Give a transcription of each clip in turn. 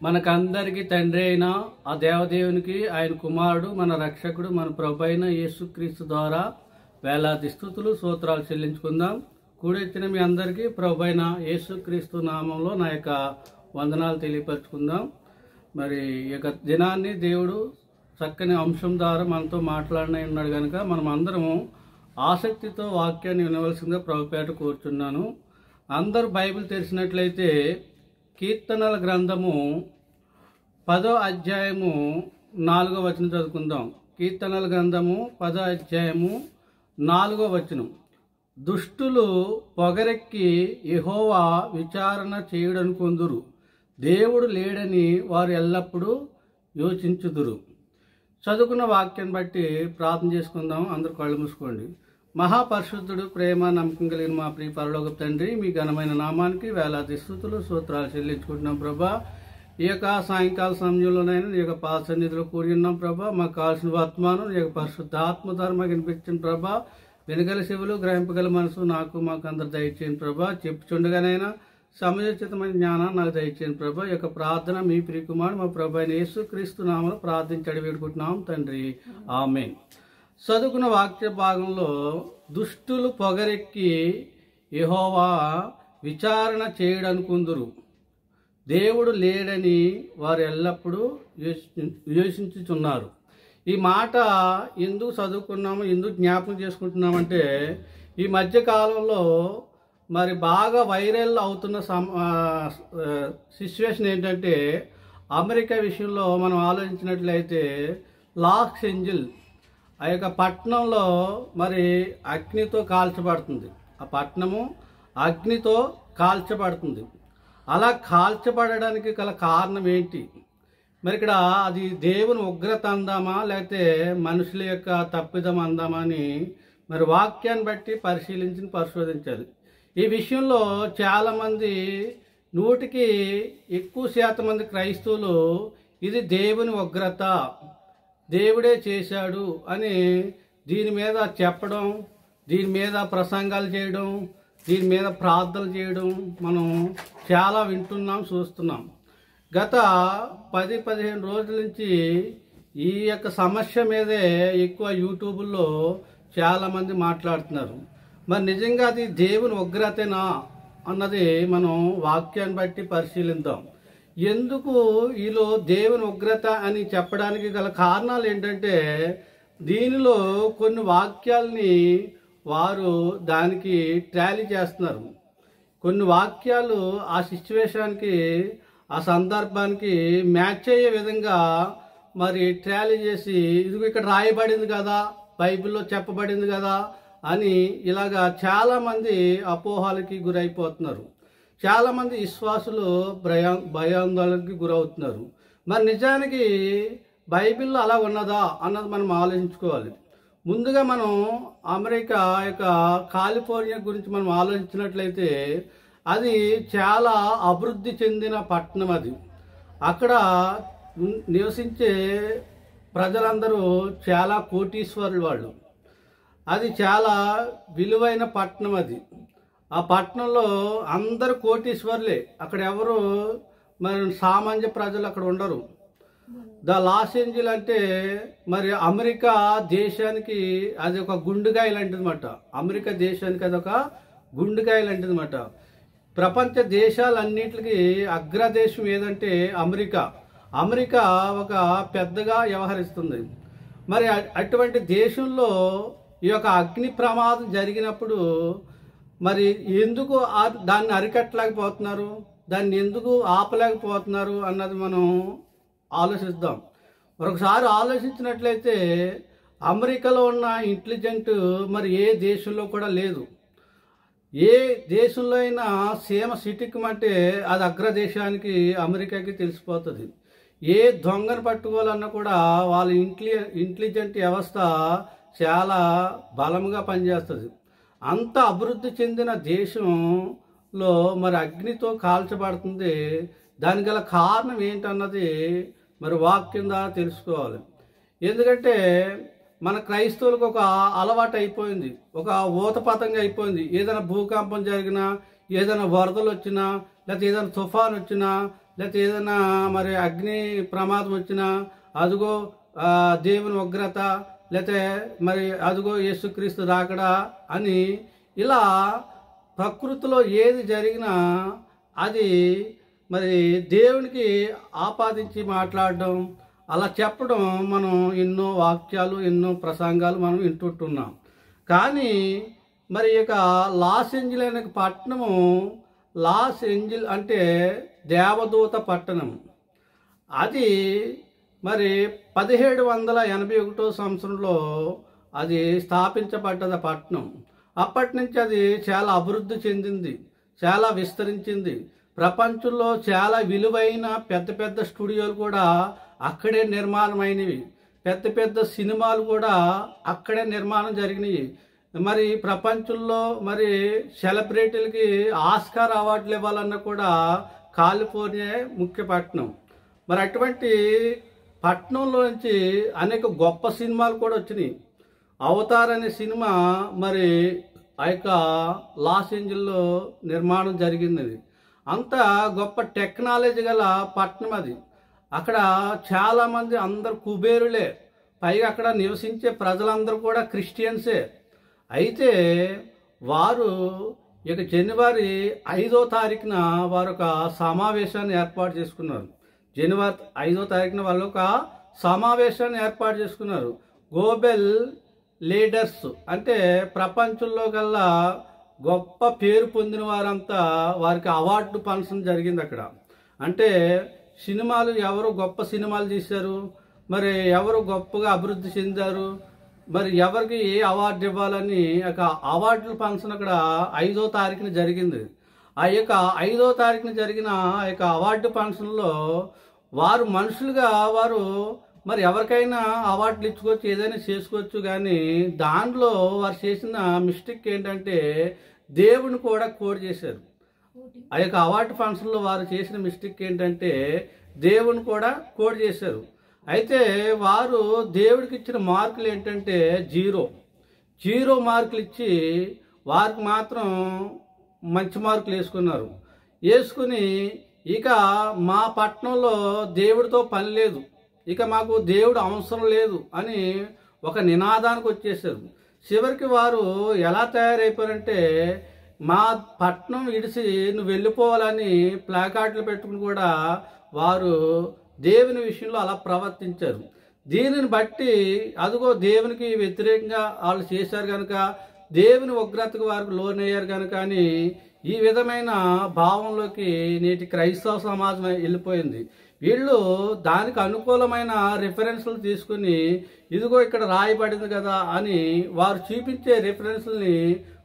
మనకందరికి తండ్రి అయిన ఆ దేవదేవునికి ఆయన కుమారుడు మన రక్షకుడు మన ప్రభు అయిన యేసుక్రీస్తు ద్వారా వేలాది స్తుతులు స్తోత్రాలు చెల్లించుకుందాం. కూడెచ్చిన మీ అందరికీ ప్రభు అయిన యేసుక్రీస్తు నామంలో నా యొక్క వందనాలు తెలియపరచుకుందాం. మరి ఈ యొక్క దినాన్ని దేవుడు చక్కని అంశం ద్వారా మనతో మాట్లాడిన ఉన్నాడు కనుక మనం అందరము ఆసక్తితో వాక్యాన్ని వినవలసిందిగా ప్రభుపేట కోరుచున్నాను. అందరూ బైబిల్ తెరిచినట్లయితే కీర్తనల గ్రంథము 10వ అధ్యాయము 4వ వచనం చదువుకుందాం. కీర్తనల గ్రంథము 10వ అధ్యాయము 4వ వచనం. దుష్టులు పొగరెక్కి యెహోవా విచారణ చేయుడనుకొందురు, దేవుడు లేడని వారు ఎల్లప్పుడూ యోచించుదురు. చదువుకున్న వాక్యాన్ని బట్టి ప్రార్థన చేసుకుందాం. అందరూ కళ్ళు మూసుకోండి. మహాపరిశుద్ధుడు, ప్రేమ, నమ్మకం కలిగిన మా ప్రియ పరలోకపు తండ్రి, మీ ఘనమైన నామానికి వేలాది స్తుతులు స్తోత్రాలు చెల్లించుకుంటున్నాం ప్రభా. ఈ యొక్క సాయంకాల సమయంలోనైనా నీ యొక్క పాద సన్నిధిలో కూడి ఉన్నాం ప్రభా. మాకు కావాల్సిన వర్తమానం నీ యొక్క పరిశుద్ధాత్మ ద్వారా మాకు వినిపించిన ప్రభా. వెనుగల చెవులు, గ్రహింపగల మనసు నాకు మాకు అందరు దయచేయండి ప్రభా. చెప్పుచుండగానైనా సమయోచితమైన జ్ఞానాన్ని నాకు దయచేయండి ప్రభా. ఈ యొక్క ప్రార్థన మీ ప్రియకుమారుడు మా ప్రభు అయిన యేసుక్రీస్తు నామములో ప్రార్థించి వేడుకుంటున్నాం తండ్రి, ఆమేన్. చదువుకున్న వాక్య భాగంలో దుష్టులు పొగరెక్కి యెహోవా విచారణ చేయడనుకుందురు, దేవుడు లేడని వారు ఎల్లప్పుడూ యోచించుచున్నారు. ఈ మాట ఎందుకు చదువుకున్నాము, ఎందుకు జ్ఞాపకం చేసుకుంటున్నామంటే ఈ మధ్య కాలంలో మరి బాగా వైరల్ అవుతున్న సిచ్యువేషన్ ఏంటంటే అమెరికా విషయంలో మనం ఆలోచించినట్లయితే లాస్ ఏంజెల్స్ ఆ యొక్క పట్టణంలో మరి అగ్నితో కాల్చబడుతుంది. ఆ పట్టణము అగ్నితో కాల్చబడుతుంది. అలా కాల్చబడడానికి గల కారణం ఏంటి? మరి ఇక్కడ అది దేవుని ఉగ్రత అందామా లేకపోతే మనుషుల యొక్క తప్పిదం అందామా అని మరి వాక్యాన్ని బట్టి పరిశోధించాలి. ఈ విషయంలో చాలామంది 100కి ఎక్కువ శాతం మంది క్రైస్తవులు ఇది దేవుని ఉగ్రత, దేవుడే చేశాడు అని దీని మీద చెప్పడం, దీని మీద ప్రసంగాలు చేయడం, దీని మీద ప్రార్థనలు చేయడం మనం చాలా వింటున్నాం, చూస్తున్నాం. గత 10-15 రోజుల నుంచి ఈ యొక్క సమస్య మీదే ఎక్కువ యూట్యూబ్లో చాలామంది మాట్లాడుతున్నారు. మరి నిజంగా అది దేవుని ఉగ్రతేనా అన్నది మనం వాక్యాన్ని బట్టి పరిశీలిద్దాం. ఎందుకు వీళ్ళు దేవుని ఉగ్రత అని చెప్పడానికి గల కారణాలు ఏంటంటే దీనిలో కొన్ని వాక్యాలని వారు దానికి టాలీ చేస్తున్నారు. కొన్ని వాక్యాలు ఆ సిచ్యువేషన్కి, ఆ సందర్భానికి మ్యాచ్ అయ్యే విధంగా మరి టాలీ చేసి ఇది ఇక్కడ రాయబడింది కదా, బైబిల్లో చెప్పబడింది కదా అని ఇలాగా చాలామంది అపోహలకి గురైపోతున్నారు. చాలామంది విశ్వాసులు భయాందోళనకి గురవుతున్నారు. మరి నిజానికి బైబిల్లో అలా ఉన్నదా అన్నది మనం ఆలోచించుకోవాలి. ముందుగా మనం అమెరికా యొక్క కాలిఫోర్నియా గురించి మనం ఆలోచించినట్లయితే అది చాలా అభివృద్ధి చెందిన పట్టణం. అది అక్కడ నివసించే ప్రజలందరూ చాలా కోటీశ్వరులు వాళ్ళు. అది చాలా విలువైన పట్టణం. అది ఆ పట్టణంలో అందరు కోటీశ్వర్లే. అక్కడ ఎవరు మరి సామాన్య ప్రజలు అక్కడ ఉండరు. లాస్ ఏంజెల్స్ అంటే మరి అమెరికా దేశానికి అది ఒక గుండుగాయ లాంటిదన్నమాట. అమెరికా దేశానికి అది ఒక గుండుగాయ లాంటిదన్నమాట. ప్రపంచ దేశాలన్నిటికీ అగ్రదేశం ఏదంటే అమెరికా. అమెరికా ఒక పెద్దగా వ్యవహరిస్తుంది. మరి అటువంటి దేశంలో ఈ యొక్క అగ్ని ప్రమాదం జరిగినప్పుడు మరి ఎందుకు దాన్ని అరికట్టలేకపోతున్నారు, దాన్ని ఎందుకు ఆపలేకపోతున్నారు అన్నది మనం ఆలోచిద్దాం. మరొకసారి ఆలోచించినట్లయితే అమెరికాలో ఉన్న ఇంటెలిజెంట్ మరి ఏ దేశంలో కూడా లేదు. ఏ దేశంలో అయినా సీమ సిటికమంటే అది అగ్రదేశానికి అమెరికాకి తెలిసిపోతుంది. ఏ దొంగను పట్టుకోవాలన్నా కూడా వాళ్ళ ఇంటెలిజెంట్ వ్యవస్థ చాలా బలంగా పనిచేస్తుంది. అంత అభివృద్ధి చెందిన దేశంలో మరి అగ్నితో కాల్చబడుతుంది. దానికి గల కారణం ఏంటన్నది మరి వాక్యం ద్వారా తెలుసుకోవాలి. ఎందుకంటే మన క్రైస్తవులకు ఒక అలవాటు అయిపోయింది, ఒక ఊతపతంగా అయిపోయింది. ఏదైనా భూకంపం జరిగినా, ఏదైనా వరదలు వచ్చినా, లేకపోతే ఏదైనా తుఫాన్ వచ్చినా, లేకపోతే ఏదైనా మరి అగ్ని ప్రమాదం వచ్చినా అదుగో దేవుని ఉగ్రత, లేకపోతే మరి అదుగో యేసుక్రీస్తు రాకడా అని ఇలా ప్రకృతిలో ఏది జరిగినా అది మరి దేవునికి ఆపాదించి మాట్లాడడం, అలా చెప్పడం మనం ఎన్నో వాక్యాలు ఎన్నో ప్రసంగాలు మనం వింటుంటున్నాం. కానీ మరి ఇక లాస్ ఏంజల్ అనే పట్టణము, లాస్ ఏంజల్ అంటే దేవదూత పట్టణం. అది మరి 1781 సంవత్సరంలో అది స్థాపించబడ్డద పట్టణం. అప్పటి నుంచి అది చాలా అభివృద్ధి చెందింది, చాలా విస్తరించింది. ప్రపంచంలో చాలా విలువైన పెద్ద పెద్ద స్టూడియోలు కూడా అక్కడే నిర్మాణమైనవి. పెద్ద పెద్ద సినిమాలు కూడా అక్కడే నిర్మాణం జరిగినాయి. మరి ప్రపంచంలో మరి సెలబ్రిటీలకి ఆస్కార్ అవార్డులు ఇవ్వాలన్నా కూడా కాలిఫోర్నియా ముఖ్య పట్టణం. మరి అటువంటి పట్టణంలోంచి అనేక గొప్ప సినిమాలు కూడా వచ్చినాయి. అవతార్ అనే సినిమా మరి ఆ యొక్క లాస్ ఏంజల్లో నిర్మాణం జరిగింది. అంత గొప్ప టెక్నాలజీ గల పట్టణం అది. అక్కడ చాలామంది అందరు కుబేరులే, పైగా అక్కడ నివసించే ప్రజలందరూ కూడా క్రిస్టియన్సే. అయితే వారు ఇక జనవరి 5వ తారీఖున వారు ఒక సమావేశాన్ని ఏర్పాటు చేసుకున్నారు. జనవరి 5వ తారీఖున వాళ్ళు ఒక సమావేశాన్ని ఏర్పాటు చేసుకున్నారు. గ్లోబల్ లీడర్స్ అంటే ప్రపంచంలో కల్లా గొప్ప పేరు పొందిన వారంతా వారికి అవార్డు ఫంక్షన్ జరిగింది అక్కడ. అంటే సినిమాలు ఎవరు గొప్ప సినిమాలు తీశారు, మరి ఎవరు గొప్పగా అభివృద్ధి చెందారు, మరి ఎవరికి ఏ అవార్డు ఇవ్వాలని ఒక అవార్డుల ఫంక్షన్ అక్కడ 5వ తారీఖున జరిగింది. ఆ యొక్క 5వ తారీఖున జరిగిన ఆ యొక్క అవార్డు ఫంక్షన్లో వారు మనుషులుగా వారు మరి ఎవరికైనా అవార్డులు ఇచ్చుకోవచ్చు, ఏదైనా చేసుకోవచ్చు. కానీ దాంట్లో వారు చేసిన మిస్టేక్ ఏంటంటే దేవుని కూడా కోడ్ చేశారు. ఆ యొక్క అవార్డు ఫంక్షన్లో వారు చేసిన మిస్టేక్ ఏంటంటే దేవుని కూడా కోడ్ చేశారు. అయితే వారు దేవుడికి ఇచ్చిన మార్కులు ఏంటంటే 0 మార్కులు ఇచ్చి వారికి మాత్రం మంచి మార్కులు వేసుకున్నారు. వేసుకుని ఇక మా పట్టణంలో దేవుడితో పని లేదు, ఇక మాకు దేవుడు అవసరం లేదు అని ఒక నినాదానికి వచ్చేసారు. చివరికి వారు ఎలా తయారైపోయారంటే మా పట్టణం విడిచి నువ్వు వెళ్ళిపోవాలని ప్లాకార్డులు పెట్టుకుని కూడా వారు దేవుని విషయంలో అలా ప్రవర్తించారు. దీనిని బట్టి అదిగో దేవునికి వ్యతిరేకంగా వాళ్ళు చేశారు కనుక దేవుని ఉగ్రతకు వారికి లోనయ్యారు కనుక అని ఈ విధమైన భావంలోకి నేటి క్రైస్తవ సమాజం వెళ్ళిపోయింది. వీళ్ళు దానికి అనుకూలమైన రిఫరెన్స్లు తీసుకుని ఇదిగో ఇక్కడ రాయబడింది కదా అని వారు చూపించే రిఫరెన్స్ని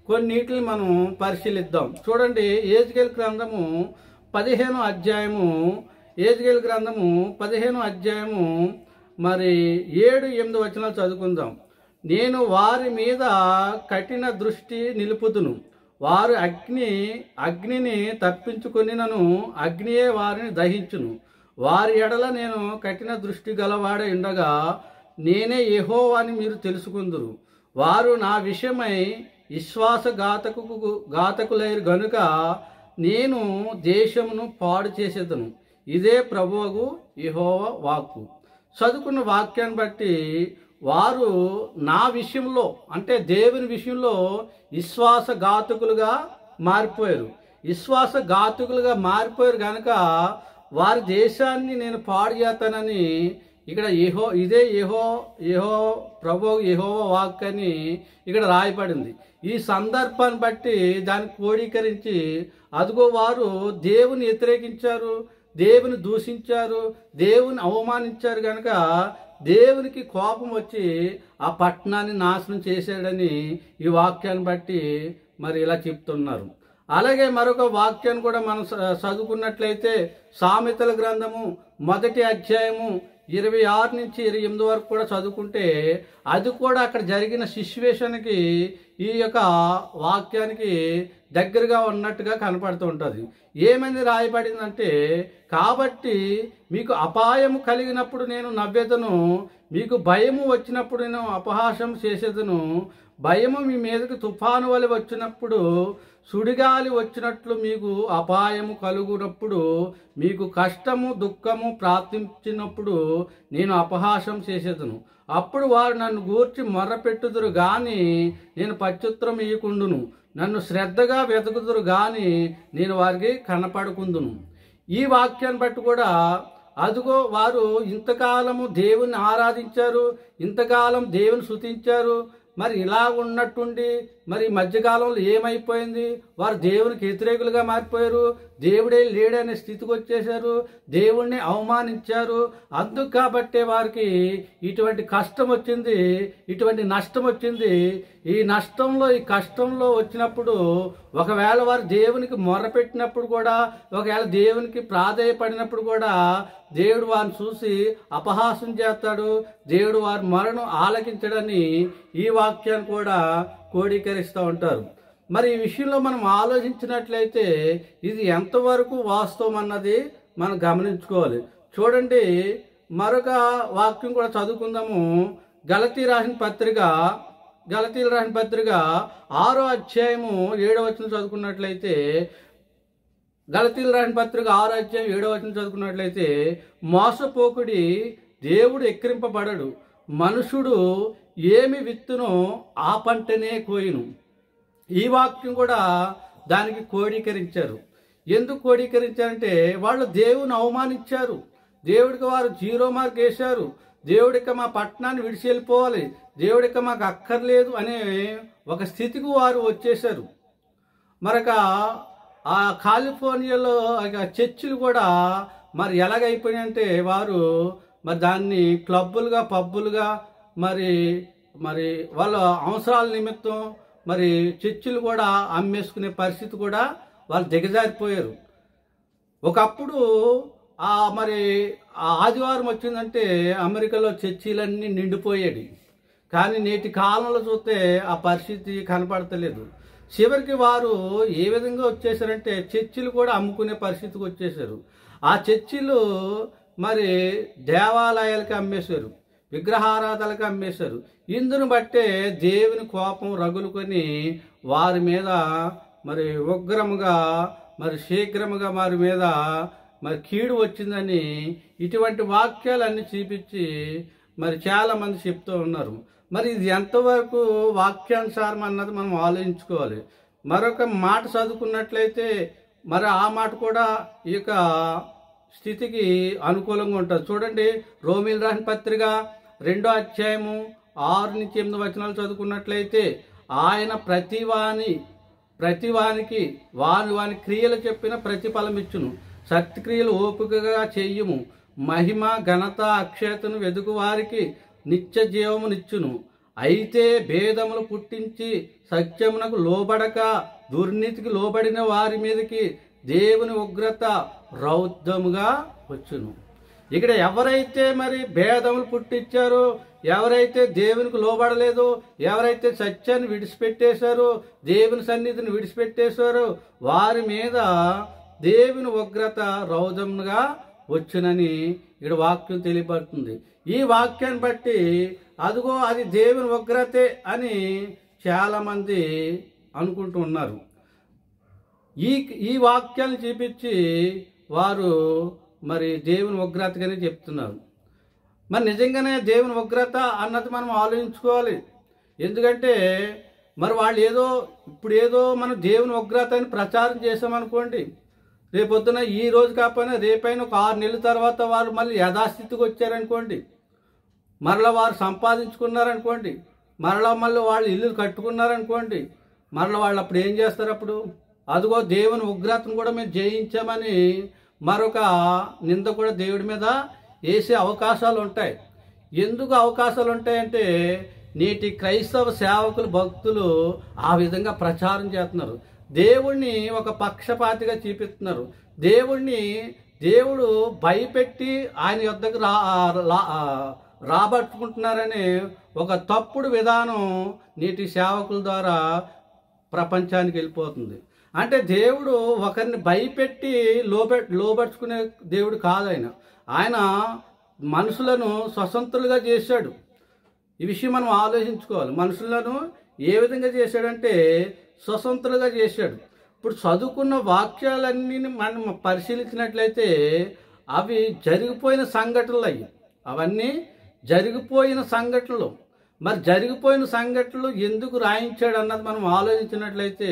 కొన్నిటిని మనం పరిశీలిద్దాం. చూడండి, యెహెజ్కేలు గ్రంథము 15వ అధ్యాయము, యెహెజ్కేలు గ్రంథము 15వ అధ్యాయము మరి 7-8 వచనాలు చదువుకుందాం. నేను వారి మీద కఠిన దృష్టి నిలుపుదును, వారు అగ్నిని తప్పించుకొనినను అగ్నియే వారిని దహించును. వారి ఎడల నేను కఠిన దృష్టి గలవాడే ఉండగా నేనే యెహోవాని మీరు తెలుసుకుందురు. వారు నా విషయమై విశ్వాసఘాతకులైరు గనుక నేను దేశమును పాడు చేసేదను. ఇదే ప్రభువు యెహోవా వాక్కు. చదువుకున్న వాక్యాన్ని బట్టి వారు నా విషయంలో అంటే దేవుని విషయంలో విశ్వాసఘాతకులుగా మారిపోయారు. విశ్వాసఘాతకులుగా మారిపోయారు కనుక వారి దేశాన్ని నేను పాడు చేస్తానని ఇక్కడ యెహో ప్రభువు యెహోవా వాక్ అని ఇక్కడ రాయబడింది. ఈ సందర్భాన్ని బట్టి దాన్ని క్రోడీకరించి అదిగో వారు దేవుని వ్యతిరేకించారు, దేవుని దూషించారు, దేవుని అవమానించారు కనుక దేవునికి కోపం వచ్చి ఆ పట్టణాన్ని నాశనం చేశాడని ఈ వాక్యాన్ని బట్టి మరి ఇలా చెప్తున్నారు. అలాగే మరొక వాక్యాన్ని కూడా మనం చదువుకున్నట్లయితే సామెతల గ్రంథము 1వ అధ్యాయము 26-28 వరకు కూడా చదువుకుంటే అది కూడా అక్కడ జరిగిన సిచ్యువేషన్కి ఈ యొక్క వాక్యానికి దగ్గరగా ఉన్నట్టుగా కనపడుతూ ఉంటుంది. ఏమని రాయబడిందంటే, కాబట్టి మీకు అపాయము కలిగినప్పుడు నేను నవ్వేదను, మీకు భయము వచ్చినప్పుడు నేను అపహాసం చేసేదను, భయము మీ మీదకి తుఫాను వలె వచ్చినప్పుడు, సుడిగాలి వచ్చినట్లు మీకు అపాయము కలుగునప్పుడు, మీకు కష్టము దుఃఖము ప్రార్థించినప్పుడు నేను అపహాసం చేసేదను. అప్పుడు వారు నన్ను గూర్చి మొర్రపెట్టుదురు గాని నేను ప్రత్యుత్తరం ఇయ్యకుండును. నన్ను శ్రద్ధగా వెతుకుదురు గాని నేను వారికి కనపడకుందును. ఈ వాక్యాన్ని బట్టి కూడా అదిగో వారు ఇంతకాలము దేవుని ఆరాధించారు, ఇంతకాలం దేవుని స్తుతించారు, మరి ఇలా ఉన్నట్టుండి మరి మధ్యకాలంలో ఏమైపోయింది? వారు దేవునికి వ్యతిరేకులుగా మారిపోయారు, దేవుడే లేడనే స్థితికి వచ్చేశారు, దేవుణ్ణి అవమానించారు. అందుకు కాబట్టే వారికి ఇటువంటి కష్టం వచ్చింది, ఇటువంటి నష్టం వచ్చింది. ఈ నష్టంలో ఈ కష్టంలో వచ్చినప్పుడు ఒకవేళ వారు దేవునికి మొర్రపెట్టినప్పుడు కూడా, ఒకవేళ దేవునికి ప్రాధేయపడినప్పుడు కూడా దేవుడు వారిని చూసి అపహాసం చేస్తాడు, దేవుడు వారి మొరను ఆలకించడని ఈ వాక్యాన్ని కూడా కోడీకరిస్తూ ఉంటారు. మరి ఈ విషయంలో మనం ఆలోచించినట్లయితే ఇది ఎంతవరకు వాస్తవం అన్నది మనం గమనించుకోవాలి. చూడండి, మరొక వాక్యం కూడా చదువుకుందాము. గలతీ రాసిన పత్రిక 6వ అధ్యాయము 7వ వచనం చదువుకున్నట్లయితే, గలతీయులకు రాసిన పత్రిక 6వ అధ్యాయం 7వ వచనం చదువుకున్నట్లయితే, మోసపోకుడి, దేవుడు ఎక్కిరింపబడడు, మనుషుడు ఏమి విత్తునో ఆ పంటనే కోయును. ఈ వాక్యం కూడా దానికి కోడీకరించారు. ఎందుకు కోడీకరించారంటే వాళ్ళు దేవుని అవమానించారు, దేవుడికి వారు 0 మార్క్ వేశారు, దేవుడికి మా పట్టణాన్ని విడిచి వెళ్ళిపోవాలి, దేవుడికి మాకు అక్కర్లేదు అనే ఒక స్థితికి వారు వచ్చేశారు. మరొక ఆ కాలిఫోర్నియాలో చర్చిలు కూడా మరి ఎలాగైపోయినాయంటే వారు మరి దాన్ని క్లబ్బులుగా పబ్బులుగా మరి మరి వాళ్ళ అవసరాల నిమిత్తం మరి చర్చిలు కూడా అమ్మేసుకునే పరిస్థితి కూడా వాళ్ళు దిగజారిపోయారు. ఒకప్పుడు మరి ఆదివారం వచ్చిందంటే అమెరికాలో చర్చిలన్నీ నిండిపోయేది. కానీ నేటి కాలంలో చూస్తే ఆ పరిస్థితి కనపడతలేదు. చివరికి వారు ఏ విధంగా వచ్చేసారంటే చర్చిలు కూడా అమ్ముకునే పరిస్థితికి వచ్చేసారు. ఆ చర్చిలు మరి దేవాలయాలకి అమ్మేశారు, విగ్రహారాధనలకు అమ్మేశారు. ఇందును బట్టే దేవుని కోపం రగులుకొని వారి మీద మరి ఉగ్రముగా మరి శీఘ్రముగా వారి మీద మరి కీడు వచ్చిందని ఇటువంటి వాక్యాలన్నీ చూపించి మరి చాలామంది చెప్తూ ఉన్నారు. మరి ఇది ఎంతవరకు వాక్యానుసారం అన్నది మనం ఆలోచించుకోవాలి. మరొక మాట చదువుకున్నట్లయితే మరి ఆ మాట కూడా ఈ యొక్క స్థితికి అనుకూలంగా ఉంటుంది. చూడండి, రోమీయులకు రాసిన పత్రిక 2వ అధ్యాయము 6 నుంచి 8 వచనాలు చదువుకున్నట్లయితే, ఆయన ప్రతివానికి వాని క్రియలు చెప్పిన ప్రతిఫలం ఇచ్చును, సత్క్రియలు ఓపికగా చెయ్యము, మహిమ ఘనత అక్షయతను వెదుకు వారికి నిత్య జీవమునిచ్చును. అయితే భేదములు పుట్టించి సత్యమునకు లోబడక దుర్నీతికి లోబడిన వారి మీదకి దేవుని ఉగ్రత రౌద్రముగా వచ్చును. ఇక్కడ ఎవరైతే మరి భేదములు పుట్టించారో, ఎవరైతే దేవునికి లోబడలేదో, ఎవరైతే సత్యాన్ని విడిచిపెట్టేశారో, దేవుని సన్నిధిని విడిచిపెట్టేశారో వారి మీద దేవుని ఉగ్రత రౌద్రముగా వచ్చునని ఇక్కడ వాక్యం తెలియబడుతుంది. ఈ వాక్యాన్ని బట్టి అదిగో అది దేవుని ఉగ్రతే అని చాలామంది అనుకుంటూ ఉన్నారు. ఈ వాక్యాన్ని చూపించి వారు మరి దేవుని ఉగ్రతగానే చెప్తున్నారు. మరి నిజంగానే దేవుని ఉగ్రత అన్నది మనం ఆలోచించుకోవాలి. ఎందుకంటే మరి వాళ్ళు ఏదో మనం దేవుని ఉగ్రత అని ప్రచారం చేసామనుకోండి, రేపొద్దున ఈ రోజు కాకపోయినా రేపైనా ఒక 6 నెలల తర్వాత వారు మళ్ళీ యథాస్థితికి వచ్చారనుకోండి, మరలా వారు సంపాదించుకున్నారనుకోండి, మరలా మళ్ళీ వాళ్ళు ఇల్లు కట్టుకున్నారనుకోండి, మరలా వాళ్ళు అప్పుడు ఏం చేస్తారు? అప్పుడు అదిగో దేవుని ఉగ్రతను కూడా మేము జయించామని మరొక నింద కూడా దేవుడి మీద వేసే అవకాశాలు ఉంటాయి. ఎందుకు అవకాశాలు ఉంటాయంటే నేటి క్రైస్తవ సేవకులు భక్తులు ఆ విధంగా ప్రచారం చేస్తున్నారు. దేవుణ్ణి ఒక పక్షపాతిగా చూపిస్తున్నారు. దేవుడు భయపెట్టి ఆయన యొద్దకు రాబట్టుకుంటున్నారనే ఒక తప్పుడు విధానం నేటి సేవకుల ద్వారా ప్రపంచానికి వెళ్ళిపోతుంది. అంటే దేవుడు ఒకరిని భయపెట్టి లోబర్చుకునే దేవుడు కాదు. ఆయన మనుషులను స్వతంత్రులుగా చేశాడు. ఈ విషయం మనం ఆలోచించుకోవాలి. మనుషులను ఏ విధంగా చేశాడంటే స్వతంత్రులుగా చేశాడు. ఇప్పుడు చదువుకున్న వాక్యాలన్నీ మనం పరిశీలించినట్లయితే అవి జరిగిపోయిన సంఘటనలు అయ్యి, అవన్నీ జరిగిపోయిన సంఘటనలు. మరి జరిగిపోయిన సంఘటనలు ఎందుకు రాయించాడు అన్నది మనం ఆలోచించినట్లయితే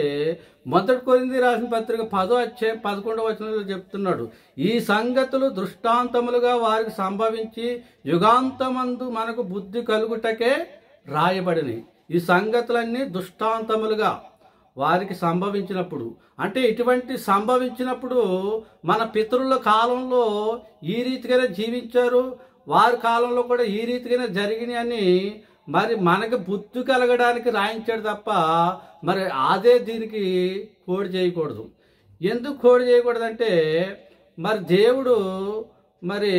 మొదటి కొరింథీ రాసిన పత్రిక 10వ అధ్యాయం 11వ వచనంలో చెప్తున్నాడు, ఈ సంగతులు దృష్టాంతములుగా వారికి సంభవించి యుగాంతమందు మనకు బుద్ధి కలుగుటకే రాయబడినవి. ఈ సంగతులన్నీ దృష్టాంతములుగా వారికి సంభవించినప్పుడు, అంటే ఇటువంటి సంభవించినప్పుడు మన పితరుల కాలంలో ఈ రీతిగానే జీవించారు, వారి కాలంలో కూడా ఈ రీతిగానే జరిగినాయి అని మరి మనకు బుద్ధి కలగడానికి రాయించాడు తప్ప మరి అదే దీనికి కోడి చేయకూడదు. ఎందుకు కోడి చేయకూడదంటే మరి దేవుడు మరి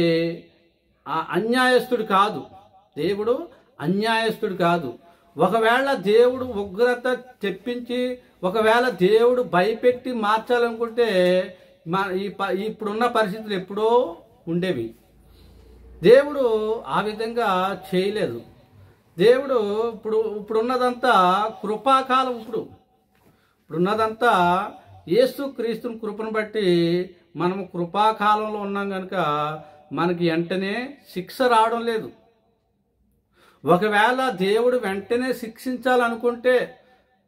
అన్యాయస్తుడు కాదు, దేవుడు అన్యాయస్తుడు కాదు. ఒకవేళ దేవుడు ఉగ్రత తెప్పించి ఒకవేళ దేవుడు భయపెట్టి మార్చాలనుకుంటే ఇప్పుడున్న పరిస్థితులు ఎప్పుడో ఉండేవి. దేవుడు ఆ విధంగా చేయలేదు. దేవుడు ఇప్పుడున్నదంతా కృపాకాలం. ఇప్పుడున్నదంతా యేసు క్రీస్తుని కృపను బట్టి మనము కృపాకాలంలో ఉన్నాం కనుక మనకి వెంటనే శిక్ష రావడం లేదు. ఒకవేళ దేవుడు వెంటనే శిక్షించాలనుకుంటే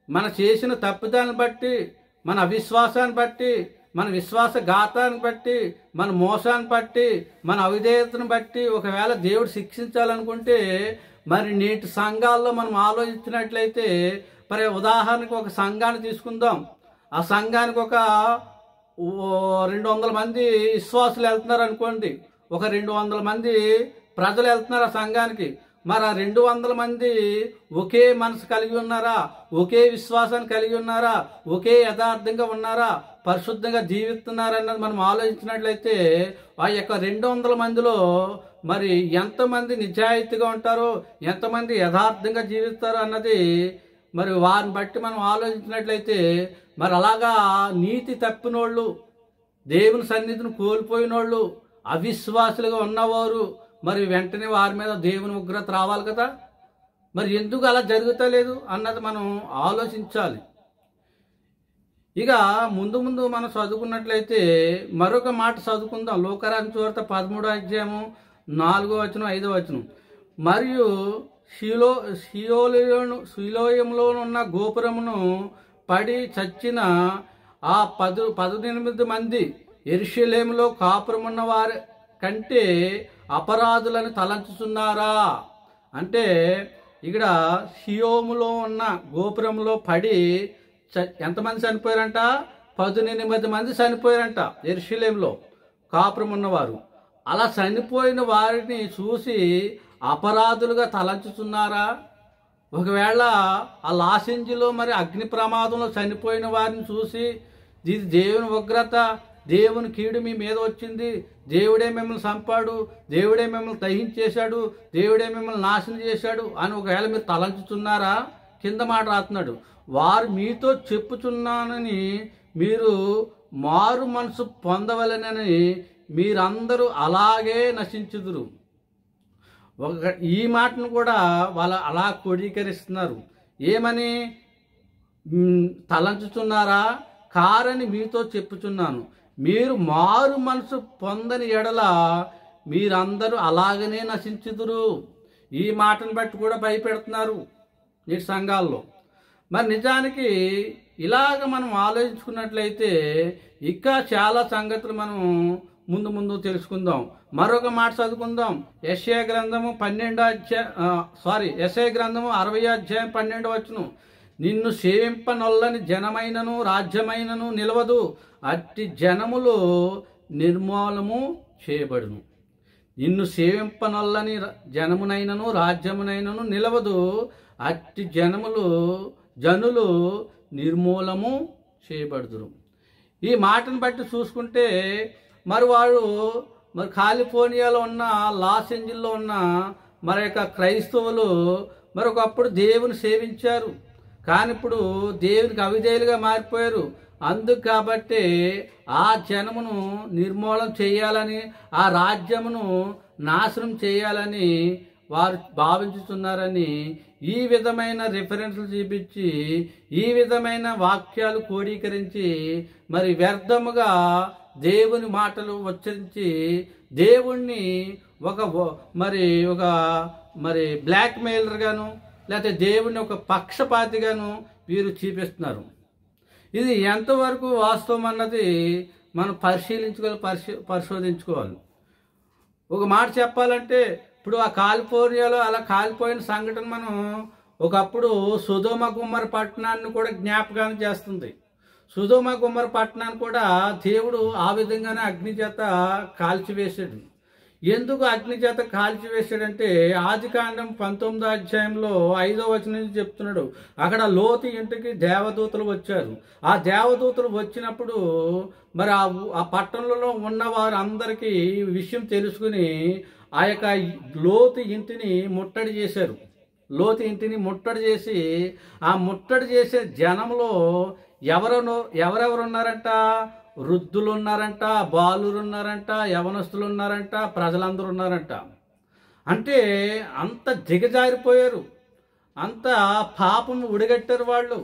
మన చేసిన తప్పిదాన్ని బట్టి, మన అవిశ్వాసాన్ని బట్టి, మన విశ్వాసఘాతాన్ని బట్టి, మన మోసాన్ని బట్టి, మన అవిధేయతను బట్టి ఒకవేళ దేవుడు శిక్షించాలనుకుంటే మరి నేటి సంఘాల్లో మనం ఆలోచించినట్లయితే మరి ఉదాహరణకు ఒక సంఘాన్ని తీసుకుందాం. ఆ సంఘానికి ఒక 200 మంది విశ్వాసులు వెళ్తున్నారు అనుకోండి, ఒక 200 మంది ప్రజలు వెళ్తున్నారు ఆ సంఘానికి. మరి ఆ 200 మంది ఒకే మనసు కలిగి ఉన్నారా, ఒకే విశ్వాసాన్ని కలిగి ఉన్నారా, ఒకే యథార్థంగా ఉన్నారా, పరిశుద్ధంగా జీవిస్తున్నారా అన్నది మనం ఆలోచించినట్లయితే ఆ యొక్క 200 మందిలో మరి ఎంతమంది నిజాయితీగా ఉంటారో, ఎంతమంది యథార్థంగా జీవిస్తారో అన్నది మరి వారిని బట్టి మనం ఆలోచించినట్లయితే మరి అలాగా నీతి తప్పినోళ్ళు, దేవుని సన్నిధిని కోల్పోయినోళ్ళు, అవిశ్వాసులుగా ఉన్నవారు మరి వెంటనే వారి మీద దేవుని ఉగ్రత రావాలి కదా. మరి ఎందుకు అలా జరుగుతలేదు అన్నది మనం ఆలోచించాలి. ఇక ముందు మనం చదువుకున్నట్లయితే మరొక మాట చదువుకుందాం. లోకరాని చోట 13వ అధ్యాయము 4వ వచనం 5వ వచనం. మరియు షిలోయములో ఉన్న గోపురమును పడి చచ్చిన ఆ 18 మంది యెరూషలేములో కాపురమున్న వారి కంటే అపరాధులను తలంచుతున్నారా అంటే ఇక్కడ షియోములో ఉన్న గోపురంలో పడి ఎంతమంది చనిపోయారంట? 18 మంది చనిపోయారంట యెరూషలేములో కాపురం ఉన్నవారు. అలా చనిపోయిన వారిని చూసి అపరాధులుగా తలంచుతున్నారా? ఒకవేళ ఆ లాసెంజిలో మరి అగ్ని ప్రమాదంలో చనిపోయిన వారిని చూసి ఇది దేవుని ఉగ్రత, దేవుని కీడు మీ మీద వచ్చింది, దేవుడే మిమ్మల్ని చంపాడు, దేవుడే మిమ్మల్ని దహించేశాడు, దేవుడే మిమ్మల్ని నాశనం చేశాడు అని ఒకవేళ మీరు తలంచుతున్నారా? కింద మాట రాస్తున్నాడు, వారు మీతో చెప్పుచున్నానని మీరు మారు మనసు పొందవలెనని మీరందరూ అలాగే నశించుదురు. ఈ మాటను కూడా వాళ్ళు అలా క్రోడీకరిస్తున్నారు. ఏమని? తలంచుతున్నారా? కారని మీతో చెప్పుచున్నాను, మీరు మారు మనసు పొందని ఎడల మీరందరూ అలాగనే నశించుదురు. ఈ మాటను బట్టి కూడా భయపెడుతున్నారు ఈ సంఘాల్లో. మరి నిజానికి ఇలాగ మనం ఆలోచించుకున్నట్లయితే ఇంకా చాలా సంగతులు మనం ముందు తెలుసుకుందాం. మరొక మాట చదువుకుందాం. యెషయా గ్రంథము 60వ అధ్యాయం 12వ వచనం. నిన్ను సేవింపనొల్లని జనమైనను రాజ్యమైనను నిలవదు, అట్టి జనములు నిర్మూలము చేయబడును. నిన్ను సేవింపనొల్లని జనమునైనను రాజ్యమునైనను నిలవదు, అట్టి జనులు నిర్మూలము చేయబడుదురు. ఈ మాటను బట్టి చూసుకుంటే మరి వారు మరి కాలిఫోర్నియాలో ఉన్న లాస్ ఏంజల్స్లో ఉన్న మరి యొక్క క్రైస్తవులు మరి ఒకప్పుడు దేవుని సేవించారు, కానీ ఇప్పుడు దేవునికి అవిధేయులుగా మారిపోయారు. అందుకు కాబట్టి ఆ జనమును నిర్మూలన చేయాలని, ఆ రాజ్యమును నాశనం చేయాలని వారు భావించుతున్నారని ఈ విధమైన రిఫరెన్స్లు చూపించి ఈ విధమైన వాక్యాలు క్రోడీకరించి మరి వ్యర్థముగా దేవుని మాటలు ఉచ్చరించి దేవుణ్ణి ఒక బ్లాక్ మెయిలర్ గాను లేకపోతే దేవుణ్ణి ఒక పక్షపాతిగాను వీరు చూపిస్తున్నారు. ఇది ఎంతవరకు వాస్తవం అన్నది మనం పరిశోధించుకోవాలి. ఒక మాట చెప్పాలంటే ఇప్పుడు ఆ కాలిఫోర్నియాలో అలా కాలిపోయిన సంఘటన మనం ఒకప్పుడు సొదొమ గుమ్మర పట్టణాన్ని కూడా జ్ఞాపకాన్ని చేస్తుంది. సొదొమ గుమ్మర పట్టణాన్ని కూడా దేవుడు ఆ విధంగానే అగ్ని చేత కాల్చివేశాడు. ఎందుకు అగ్ని చేత కాల్చివేశాడంటే ఆదికాండం 19వ అధ్యాయంలో 5వ వచనం నుంచి చెప్తున్నాడు. అక్కడ లోతు ఇంటికి దేవదూతలు వచ్చారు. ఆ దేవదూతలు వచ్చినప్పుడు మరి ఆ పట్టణంలో ఉన్న వారందరికీ విషయం తెలుసుకుని ఆ యొక్క లోతు ఇంటిని ముట్టడి చేశారు. లోతు ఇంటిని ముట్టడి చేసి ఆ ముట్టడి చేసే జనంలో ఎవరెవరు ఉన్నారంట? వృద్ధులు ఉన్నారంట, బాలురు ఉన్నారంట, యవనస్తులు ఉన్నారంట, ప్రజలందరూ ఉన్నారంట. అంటే అంత దిగజారిపోయారు, అంత పాపం ఉడిగట్టారు వాళ్ళు,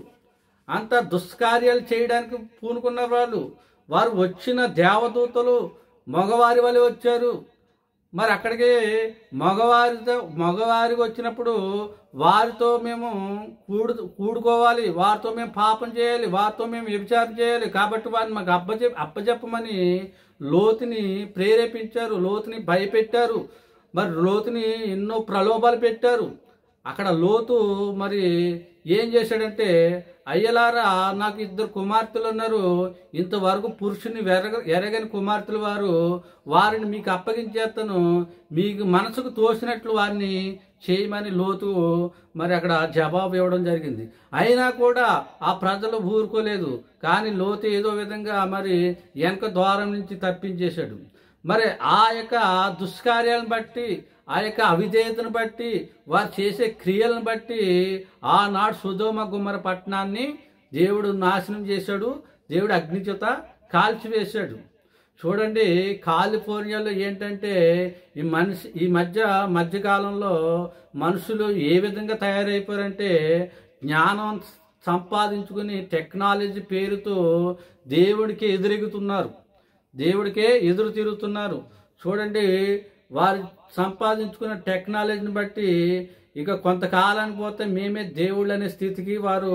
అంత దుష్కార్యాలు చేయడానికి పూనుకున్న వారు వచ్చిన దేవదూతలు మగవారి వలె వచ్చారు. మరి అక్కడికి మగవారికి వచ్చినప్పుడు వారితో మేము కూడుకోవాలి, వారితో మేము పాపం చేయాలి, వారితో మేము వ్యభిచారం చేయాలి, కాబట్టి వారిని మాకు అప్పచెప్పమని లోతుని ప్రేరేపించారు, లోతుని భయపెట్టారు, మరి లోతుని ఎన్నో ప్రలోభాలు పెట్టారు. అక్కడ లోతు మరి ఏం చేశాడంటే, అయ్యలారా నాకు 2 కుమార్తెలు ఉన్నారు, ఇంతవరకు పురుషుని ఎరగని కుమార్తెలు వారిని మీకు అప్పగించేస్తాను, మీకు మనసుకు తోసినట్లు వారిని చేయమని లోతు మరి అక్కడ జవాబు ఇవ్వడం జరిగింది. అయినా కూడా ఆ ప్రజలు ఊరుకోలేదు. కానీ లోతు ఏదో విధంగా మరి వెనక ద్వారం నుంచి తప్పించేశాడు. మరి ఆ యొక్క దుష్కార్యాలను బట్టి, ఆ యొక్క అవిధేయతను బట్టి, వారు చేసే క్రియలను బట్టి ఆనాడు సొదొమ గుమ్మర పట్టణాన్ని దేవుడు నాశనం చేశాడు. దేవుడు అగ్నిచేత కాల్చివేశాడు. చూడండి, కాలిఫోర్నియాలో ఏంటంటే ఈ మధ్యకాలంలో మనుషులు ఏ విధంగా తయారైపోయారంటే జ్ఞానం సంపాదించుకుని టెక్నాలజీ పేరుతో దేవుడికే ఎదురు తిరుగుతున్నారు. చూడండి, వారు సంపాదించుకున్న టెక్నాలజీని బట్టి ఇక కొంతకాలానికి పోతే మేమే దేవుళ్ళు అనే స్థితికి వారు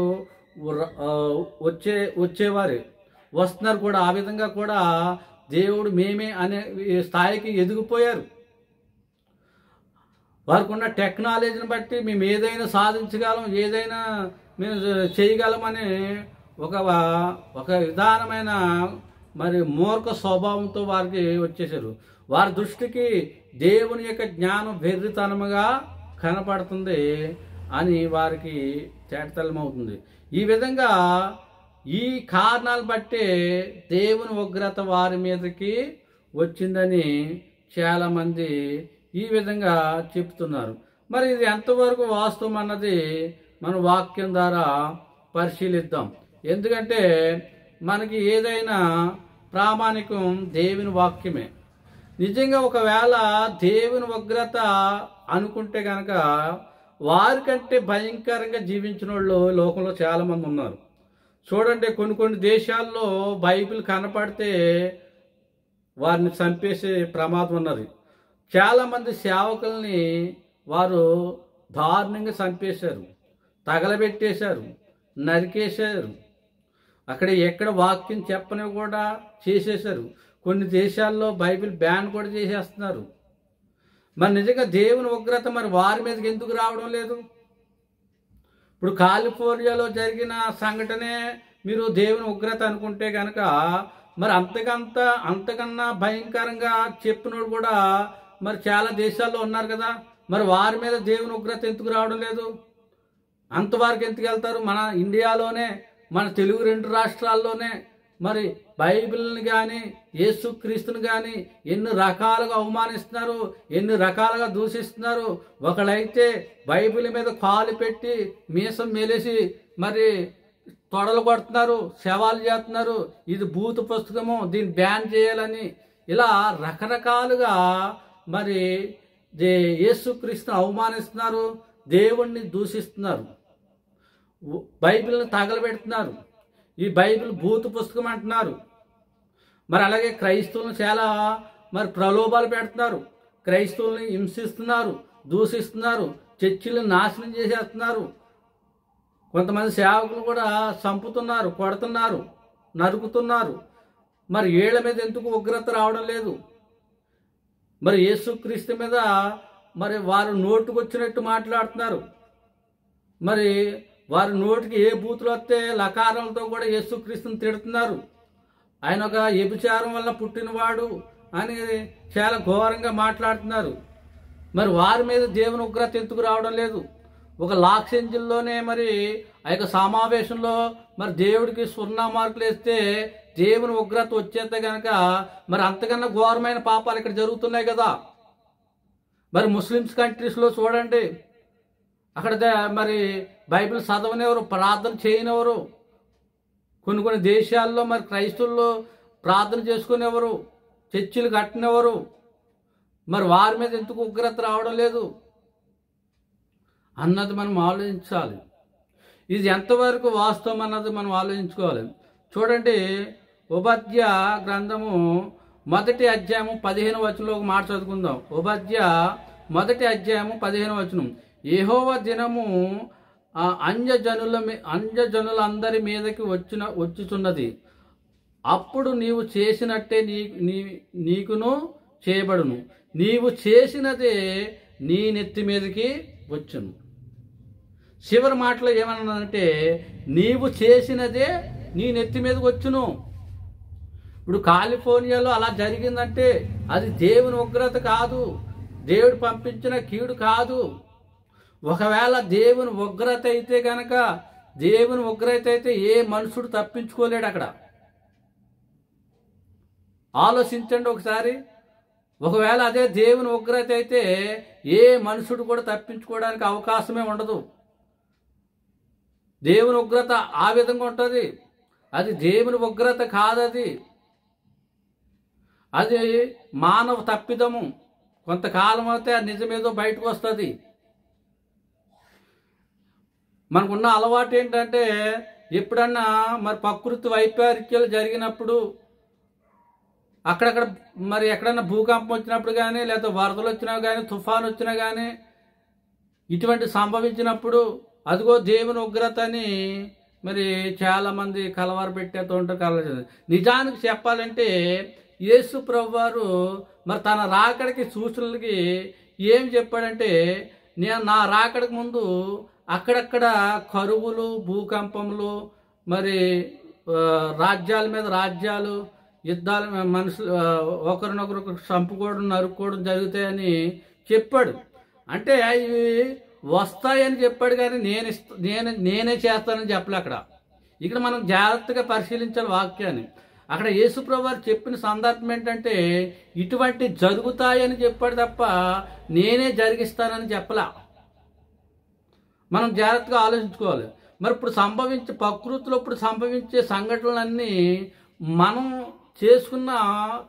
వచ్చేవారు వస్తున్నారు కూడా. ఆ విధంగా కూడా దేవుడు మేమే అనే స్థాయికి ఎదిగిపోయారు. వారికి ఉన్న టెక్నాలజీని బట్టి మేము ఏదైనా సాధించగలం, ఏదైనా మేము చేయగలమని ఒక విధానమైన మరి మూర్ఖ స్వభావంతో వారికి వచ్చేసారు. వారి దృష్టికి దేవుని యొక్క జ్ఞానం వెర్రితనముగా కనపడుతుంది అని వారికి తేటతెల్లమవుతుంది. ఈ విధంగా ఈ కారణాలు బట్టే దేవుని ఉగ్రత వారి మీదకి వచ్చిందని చాలామంది ఈ విధంగా చెప్తున్నారు. మరి ఇది ఎంతవరకు వాస్తవం అన్నది మన వాక్యం ద్వారా పరిశీలిద్దాం. ఎందుకంటే మనకి ఏదైనా ప్రామాణికం దేవుని వాక్యమే. నిజంగా ఒకవేళ దేవుని ఉగ్రత అనుకుంటే కనుక వారికంటే భయంకరంగా జీవించిన వాళ్ళు లోకంలో చాలామంది ఉన్నారు. చూడండి, కొన్ని దేశాల్లో బైబిల్ కనపడితే వారిని చంపేసే ప్రమాదం ఉన్నది. చాలామంది సేవకుల్ని వారు దారుణంగా చంపేశారు, తగలబెట్టేశారు, నరికేశారు. ఎక్కడ వాక్యం చెప్పని కూడా చేసేశారు. కొన్ని దేశాల్లో బైబిల్ బ్యాన్ కూడా చేసేస్తున్నారు. మరి నిజంగా దేవుని ఉగ్రత మరి వారి మీదకి ఎందుకు రావడం లేదు? ఇప్పుడు కాలిఫోర్నియాలో జరిగిన సంఘటనే మీరు దేవుని ఉగ్రత అనుకుంటే కనుక మరి అంతకన్నా భయంకరంగా చెప్పినోడు కూడా మరి చాలా దేశాల్లో ఉన్నారు కదా. మరి వారి మీద దేవుని ఉగ్రత ఎందుకు రావడం లేదు? అంతవరకు ఎందుకు వెళ్తారు? మన ఇండియాలోనే, మన తెలుగు 2 రాష్ట్రాల్లోనే మరి బైబిల్ని కానీ యేసుక్రీస్తుని కానీ ఎన్ని రకాలుగా అవమానిస్తున్నారు, ఎన్ని రకాలుగా దూషిస్తున్నారు. ఒకళ్ళైతే బైబిల్ మీద కాలు పెట్టి మీసం మేలేసి మరి తొడలు కొడుతున్నారు, శవాలు చేస్తున్నారు, ఇది భూత పుస్తకము, దీన్ని బ్యాన్ చేయాలని ఇలా రకరకాలుగా మరి యేసుక్రీస్తుని అవమానిస్తున్నారు. దేవుణ్ణి దూషిస్తున్నారు, బైబిల్ని తగలబెడుతున్నారు, ఈ బైబిల్ భూత పుస్తకం అంటున్నారు. మరి అలాగే క్రైస్తవులను చాలా మరి ప్రలోభాలు పెడుతున్నారు, క్రైస్తవుల్ని హింసిస్తున్నారు, దూషిస్తున్నారు, చర్చిలను నాశనం చేసేస్తున్నారు. కొంతమంది సేవకులు కూడా చంపుతున్నారు, కొడుతున్నారు, నరుకుతున్నారు. మరి వీళ్ళ మీద ఎందుకు ఉగ్రత రావడం లేదు? మరి యేసుక్రీస్తు మీద మరి వారు నోటుకు వచ్చినట్టు మాట్లాడుతున్నారు. మరి వారి నోటికి ఏ బూతులు వస్తే లకారాలతో కూడా యేసుక్రీస్తుని తిడుతున్నారు. ఆయన ఒక వ్యభిచారం వల్ల పుట్టినవాడు అని చాలా ఘోరంగా మాట్లాడుతున్నారు. మరి వారి మీద దేవుని ఉగ్రత ఎందుకు రావడం లేదు? ఒక లాస్ ఏంజల్స్లోనే మరి ఆ యొక్క సమావేశంలో మరి దేవుడికి 0 మార్కులు వేస్తే దేవుని ఉగ్రత వచ్చేస్తే కనుక మరి అంతకన్నా ఘోరమైన పాపాలు ఇక్కడ జరుగుతున్నాయి కదా. మరి ముస్లిమ్స్ కంట్రీస్లో చూడండి, అక్కడ మరి బైబిల్ చదవనివ్వరు, ప్రార్థన చేయనివ్వరు. కొన్ని దేశాల్లో మరి క్రైస్తవుల్లో ప్రార్థన చేసుకునేవారు, చర్చిలు కట్టినెవరు. మరి వారి మీద ఎందుకు ఉగ్రత రావడం లేదు అన్నది మనం ఆలోచించాలి. ఇది ఎంతవరకు వాస్తవం అన్నది మనం ఆలోచించుకోవాలి. చూడండి, ఉపద్య గ్రంథము 1వ అధ్యాయము 15వ వచనంలో ఒక మాట చదువుకుందాం. ఉపద్య 1వ అధ్యాయము 15వ వచనం. యెహోవా దినము అన్యజనులందరి మీదకి వచ్చుచున్నది, అప్పుడు నీవు చేసినట్టే నీకును చేయబడును, నీవు చేసినదే నీ నెత్తి మీదకి వచ్చును. చివరి మాటలో ఏమన్నానంటే నీవు చేసినదే నీ నెత్తి మీదకి వచ్చును. ఇప్పుడు కాలిఫోర్నియాలో అలా జరిగిందంటే అది దేవుని ఉగ్రత కాదు, దేవుడు పంపించిన కీడు కాదు. ఒకవేళ దేవుని ఉగ్రత అయితే కనుక, దేవుని ఉగ్రత అయితే ఏ మనుషుడు తప్పించుకోలేడు. అక్కడ ఆలోచించండి ఒకసారి. ఒకవేళ అదే దేవుని ఉగ్రత అయితే ఏ మనుషుడు కూడా తప్పించుకోవడానికి అవకాశమే ఉండదు. దేవుని ఉగ్రత ఆ విధంగా ఉంటుంది. అది దేవుని ఉగ్రత కాదది, అది మానవ తప్పిదము. కొంతకాలం అయితే ఆ నిజమేదో బయటకు వస్తుంది. మనకున్న అలవాటు ఏంటంటే ఎప్పుడన్నా మరి ప్రకృతి వైపరీత్యాలు జరిగినప్పుడు, అక్కడక్కడ మరి ఎక్కడన్నా భూకంపం వచ్చినప్పుడు కానీ, లేదా వరదలు వచ్చినా కానీ, తుఫాను వచ్చినా కానీ, ఇటువంటి సంభవించినప్పుడు అదిగో దేవుని ఉగ్రత అని మరి చాలామంది కలవర పెట్టేస్తూ ఉంటారు. నిజానికి చెప్పాలంటే యేసు ప్రభువారు మరి తన రాకడికి సూచనలకి ఏం చెప్పాడంటే, నేను నా రాకడికి ముందు అక్కడక్కడ కరువులు, భూకంపములు, మరి రాజ్యాల మీద రాజ్యాలు, యుద్ధాలు, మనుషులు ఒకరినొకరు చంపుకోవడం, నరుక్కోవడం జరుగుతాయని చెప్పాడు. అంటే ఇవి వస్తాయని చెప్పాడు, కానీ నేనే చేస్తానని చెప్పలే. ఇక్కడ మనం జాగ్రత్తగా పరిశీలించాలి వాక్యాన్ని. అక్కడ యేసుప్రభు వారు చెప్పిన సందర్భం ఏంటంటే ఇటువంటి జరుగుతాయని చెప్పాడు తప్ప నేనే జరిగిస్తానని చెప్పలా. మనం జాగ్రత్తగా ఆలోచించుకోవాలి. మరి ఇప్పుడు ప్రకృతిలో ఇప్పుడు సంభవించే సంఘటనలన్నీ మనం చేసుకున్న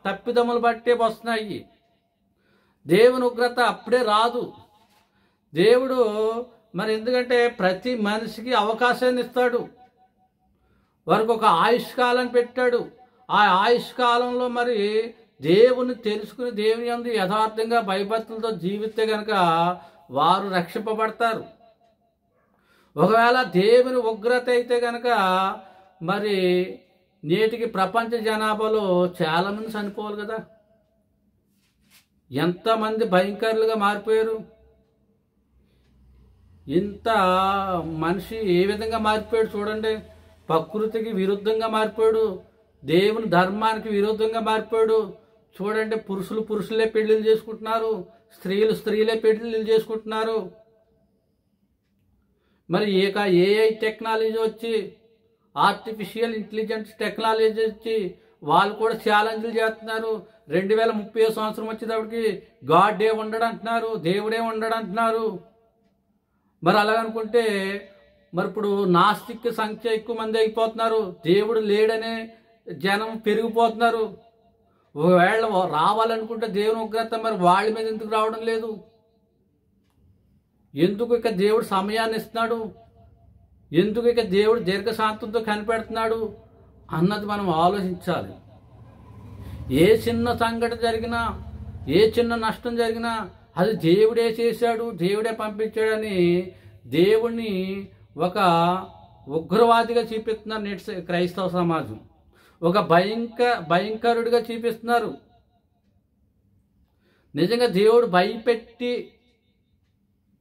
తప్పిదములు బట్టే వస్తున్నాయి. దేవుని ఉగ్రత అప్పుడే రాదు. దేవుడు మరి ఎందుకంటే ప్రతి మనిషికి అవకాశాన్ని ఇస్తాడు, వారికి ఒక ఆయుష్కాలం పెట్టాడు. ఆ ఆయుష్కాలంలో మరి దేవుని తెలుసుకుని దేవుని యందు యథార్థంగా భయభక్తులతో జీవిస్తే కనుక వారు రక్షింపబడతారు. ఒకవేళ దేవుని ఉగ్రత అయితే కనుక మరి నేటికి ప్రపంచ జనాభాలో చాలామంది చనిపోవాలి కదా. ఎంతమంది భయంకరులుగా మారిపోయారు. ఇంత మనిషి ఏ విధంగా మారిపోయాడు చూడండి. ప్రకృతికి విరుద్ధంగా మారిపోయాడు, దేవుని ధర్మానికి విరుద్ధంగా మారిపోయాడు. చూడండి, పురుషులు పురుషులే పెళ్లిళ్ళు చేసుకుంటున్నారు, స్త్రీలు స్త్రీలే పెళ్లిళ్ళు చేసుకుంటున్నారు. మరి ఏఐ టెక్నాలజీ వచ్చి, ఆర్టిఫిషియల్ ఇంటెలిజెన్స్ టెక్నాలజీ వచ్చి వాళ్ళు కూడా ఛాలెంజ్లు చేస్తున్నారు. 2030 సంవత్సరం వచ్చేటప్పటికి గాడే ఉండడు అంటున్నారు, దేవుడే ఉండడు అంటున్నారు. మరి అలాగనుకుంటే మరి ఇప్పుడు నాస్తిక్ సంఖ్య ఎక్కువ మంది అయిపోతున్నారు, దేవుడు లేడనే జనం పెరిగిపోతున్నారు. ఒకవేళ రావాలనుకుంటే దేవుని ఉగ్రత మరి వాళ్ళ మీద ఎందుకు రావడం లేదు? ఎందుకు ఇక దేవుడు సమయాన్ని ఇస్తున్నాడు, ఎందుకు ఇక దేవుడు దీర్ఘశాంతంతో కనిపెడుతున్నాడు అన్నది మనం ఆలోచించాలి. ఏ చిన్న సంఘటన జరిగినా, ఏ చిన్న నష్టం జరిగినా అది దేవుడే చేశాడు, దేవుడే పంపించాడని దేవుణ్ణి ఒక ఉగ్రవాదిగా చూపిస్తున్నారు నేటి క్రైస్తవ సమాజం. ఒక భయంకరుడిగా చూపిస్తున్నారు. నిజంగా దేవుడు భయపెట్టి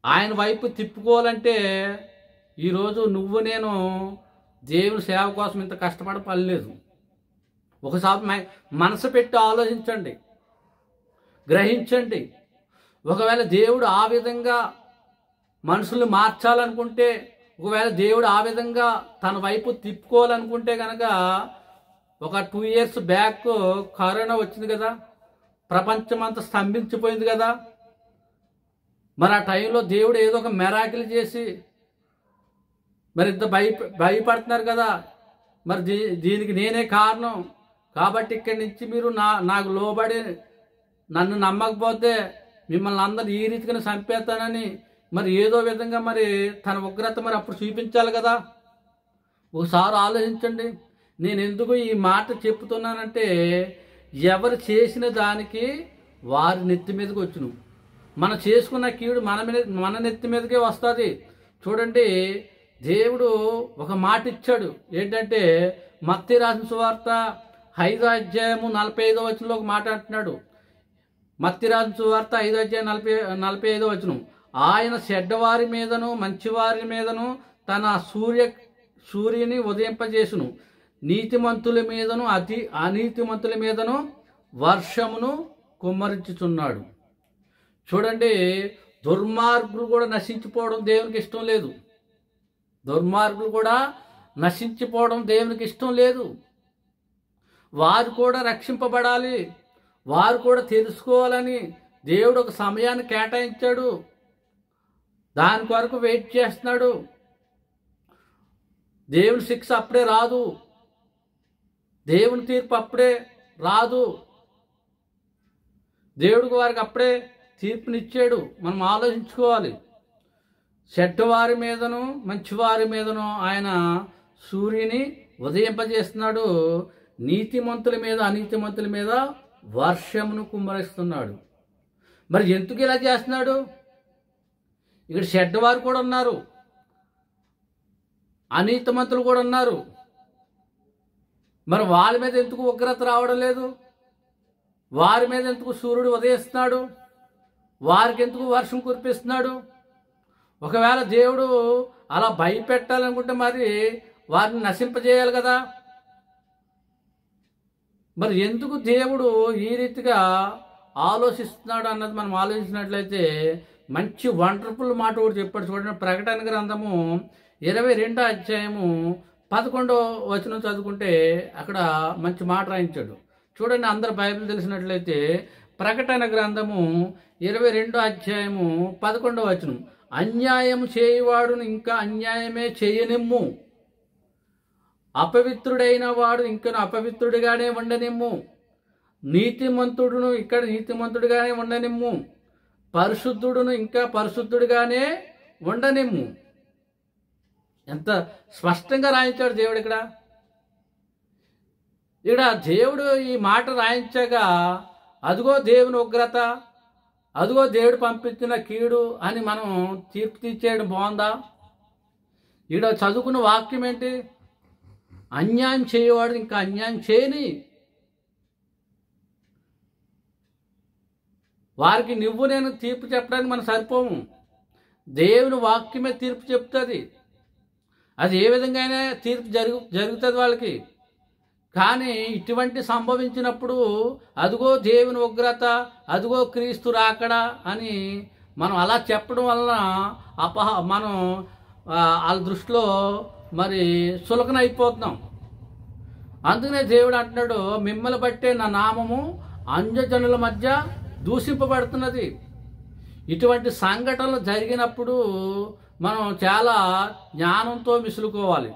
ఆయన వైపు తిప్పుకోవాలంటే ఈరోజు నువ్వు నేను దేవుని సేవ కోసం ఇంత కష్టపడలేదు. ఒకసారి మనసు పెట్టి ఆలోచించండి, గ్రహించండి. ఒకవేళ దేవుడు ఆ విధంగా మనుషుల్ని మార్చాలనుకుంటే, ఒకవేళ దేవుడు ఆ విధంగా తన వైపు తిప్పుకోవాలనుకుంటే కనుక ఒక 2 years బ్యాక్ కరోనా వచ్చింది కదా, ప్రపంచం అంతా స్తంభించిపోయింది కదా. మరి ఆ టైంలో దేవుడు ఏదో ఒక మెరాకిల్ చేసి మరి ఇంత భయపడుతున్నారు కదా. మరి దీనికి నేనే కారణం కాబట్టి ఇక్కడి నుంచి మీరు నాకు లోబడి నన్ను నమ్మకపోతే మిమ్మల్ని అందరిని ఈ రీతిగానే చంపేస్తానని మరి ఏదో విధంగా మరి తన ఉగ్రత మరి అప్పుడు చూపించాలి కదా. ఒకసారి ఆలోచించండి. నేను ఎందుకు ఈ మాట చెప్తున్నానంటే, ఎవరు చేసిన దానికి వారి నెత్తి మీదకి వచ్చును. మనం చేసుకున్న కీడు మన నెత్తి మీదకే వస్తుంది. చూడండి, దేవుడు ఒక మాట ఇచ్చాడు. ఏంటంటే మత్తయి రాసిన సువార్త 5వ అధ్యాయము 45వ వచనంలో ఒక మాట అంటున్నాడు. మత్తయి రాసిన సువార్త 5వ అధ్యాయం 45వ వచనం, ఆయన చెడ్డవారి మీదను మంచివారి మీదను తన సూర్యుని ఉదయింపజేసును, నీతిమంతుల మీదను అనీతిమంతుల మీదను వర్షమును కుమ్మరించుచున్నాడు. చూడండి, దుర్మార్గులు కూడా నశించిపోవడం దేవునికి ఇష్టం లేదు. దుర్మార్గులు కూడా నశించిపోవడం దేవునికి ఇష్టం లేదు. వారు కూడా రక్షింపబడాలి, వారు కూడా తెలుసుకోవాలని దేవుడు ఒక సమయాన్ని కేటాయించాడు. దాని కొరకు వెయిట్ చేస్తున్నాడు. దేవుని శిక్ష అప్పుడే రాదు, దేవుని తీర్పు అప్పుడే రాదు. దేవుడికి వారికి అప్పుడే తీర్పునిచ్చాడు. మనం ఆలోచించుకోవాలి. చెడ్డవారి మీదను మంచివారి మీదను ఆయన సూర్యుని ఉదయింపజేస్తున్నాడు, నీతిమంతుల మీద అనీతిమంతుల మీద వర్షమును కుమ్మరిస్తున్నాడు. మరి ఎందుకు ఇలా చేస్తున్నాడు? ఇక్కడ చెడ్డవారు కూడా ఉన్నారు, అనీతిమంతులు కూడా ఉన్నారు. మరి వాళ్ళ మీద ఎందుకు ఉగ్రత రావడం లేదు? వారి మీద ఎందుకు సూర్యుడు ఉదయిస్తున్నాడు? వారికి ఎందుకు వర్షం కురిపిస్తున్నాడు? ఒకవేళ దేవుడు అలా భయపెట్టాలనుకుంటే మరి వారిని నశింపజేయాలి కదా. మరి ఎందుకు దేవుడు ఈ రీతిగా ఆలోచిస్తున్నాడు అన్నది మనం ఆలోచించినట్లయితే మంచి వండర్ఫుల్ మాట కూడా చెప్పాడు. చూడండి, ప్రకటన గ్రంథము 22వ అధ్యాయము 11వ వచనం చదువుకుంటే అక్కడ మంచి మాట రాయించాడు. చూడండి, అందరు బైబిల్ తెలిసినట్లయితే ప్రకటన గ్రంథము 22వ అధ్యాయము 11వ వచనం, అన్యాయం చేయువాడును ఇంకా అన్యాయమే చేయనిమ్ము, అపవిత్రుడైన వాడు ఇంకను అపవిత్రుడిగానే ఉండనిమ్ము, నీతిమంతుడును ఇక్కడ నీతిమంతుడిగానే ఉండనిమ్ము, పరిశుద్ధుడును ఇంకా పరిశుద్ధుడిగానే ఉండనిమ్ము. ఎంత స్పష్టంగా రాయించాడు దేవుడు ఇక్కడ. దేవుడు ఈ మాట రాయించాక అదిగో దేవుని ఉగ్రత, అదిగో దేవుడు పంపించిన కీడు అని మనం తీర్పు తీర్చేయడం బాగుందా? చదువుకున్న వాక్యం ఏంటి? అన్యాయం చేయవాడు ఇంకా అన్యాయం చేయని, వారికి నువ్వు నేను తీర్పు చెప్పడానికి మనం సరిపోము. దేవుని వాక్యమే తీర్పు చెప్తుంది. అది ఏ విధంగా తీర్పు జరుగుతుంది వాళ్ళకి. కానీ ఇటువంటి సంభవించినప్పుడు అదిగో దేవుని ఉగ్రత, అదిగో క్రీస్తు రాకడా అని మనం అలా చెప్పడం వలన మనం వాళ్ళ దృష్టిలో మరి చులకన అయిపోతున్నాం. అందుకనే దేవుడు అంటున్నాడు, మిమ్మల్ని బట్టే నా నామము అన్యజనుల మధ్య దూషింపబడుతున్నది. ఇటువంటి సంఘటనలు జరిగినప్పుడు మనం చాలా జ్ఞానంతో మిసులుకోవాలి.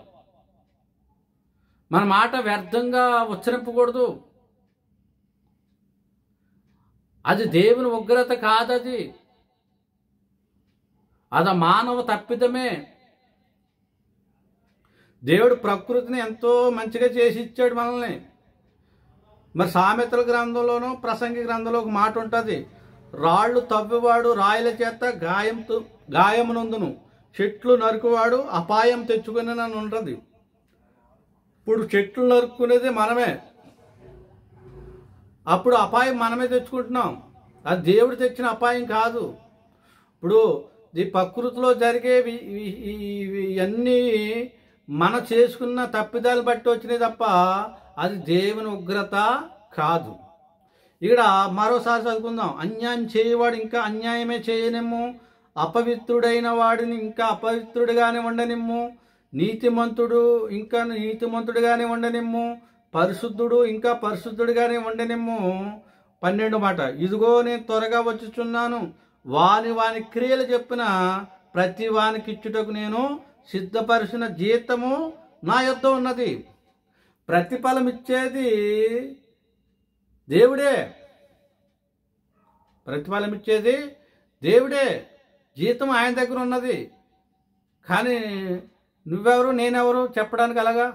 మన మాట వ్యర్థంగా ఉచ్చరింపకూడదు. అది దేవుని ఉగ్రత కాదది. అది మానవ తప్పిదమే. దేవుడు ప్రకృతిని ఎంతో మంచిగా చేసి ఇచ్చాడు మనల్ని. మరి సామెతల గ్రంథంలోనూ ప్రసంగి గ్రంథంలో ఒక మాట ఉంటుంది, రాళ్ళు తవ్వివాడు రాయిల చేత గాయమునందును, చెట్లు నరుకువాడు అపాయం తెచ్చుకుని ఉంటుంది. ఇప్పుడు చెట్లు నరుక్కునేది మనమే, అప్పుడు అపాయం మనమే తెచ్చుకుంటున్నాం. అది దేవుడు తెచ్చిన అపాయం కాదు. ఇప్పుడు ఈ ప్రకృతిలో జరిగేవి ఇవన్నీ మనం చేసుకున్న తప్పిదాలు బట్టి వచ్చినాయి తప్ప అది దేవుని ఉగ్రత కాదు. ఇక్కడ మరోసారి చదువుకుందాం. అన్యాయం చేయవాడు ఇంకా అన్యాయమే చేయనిమ్ము, అపవిత్రుడైన వాడిని ఇంకా అపవిత్రుడిగానే ఉండనిమ్ము, నీతిమంతుడు ఇంకా నీతిమంతుడిగానే ఉండనిమ్ము, పరిశుద్ధుడు ఇంకా పరిశుద్ధుడిగానే ఉండనిమ్ము. 12 మాట, ఇదిగో నేను త్వరగా వచ్చుచున్నాను, వాని క్రియలు చెప్పిన ప్రతి వానికి ఇచ్చుటకు నేను సిద్ధపరిచిన జీతము నా యొద్ద ఉన్నది. ప్రతిఫలం ఇచ్చేది దేవుడే, ప్రతిఫలం ఇచ్చేది దేవుడే, జీతం ఆయన దగ్గర ఉన్నది. కానీ నువ్వెవరు నేనెవరు చెప్పడానికి? అలాగా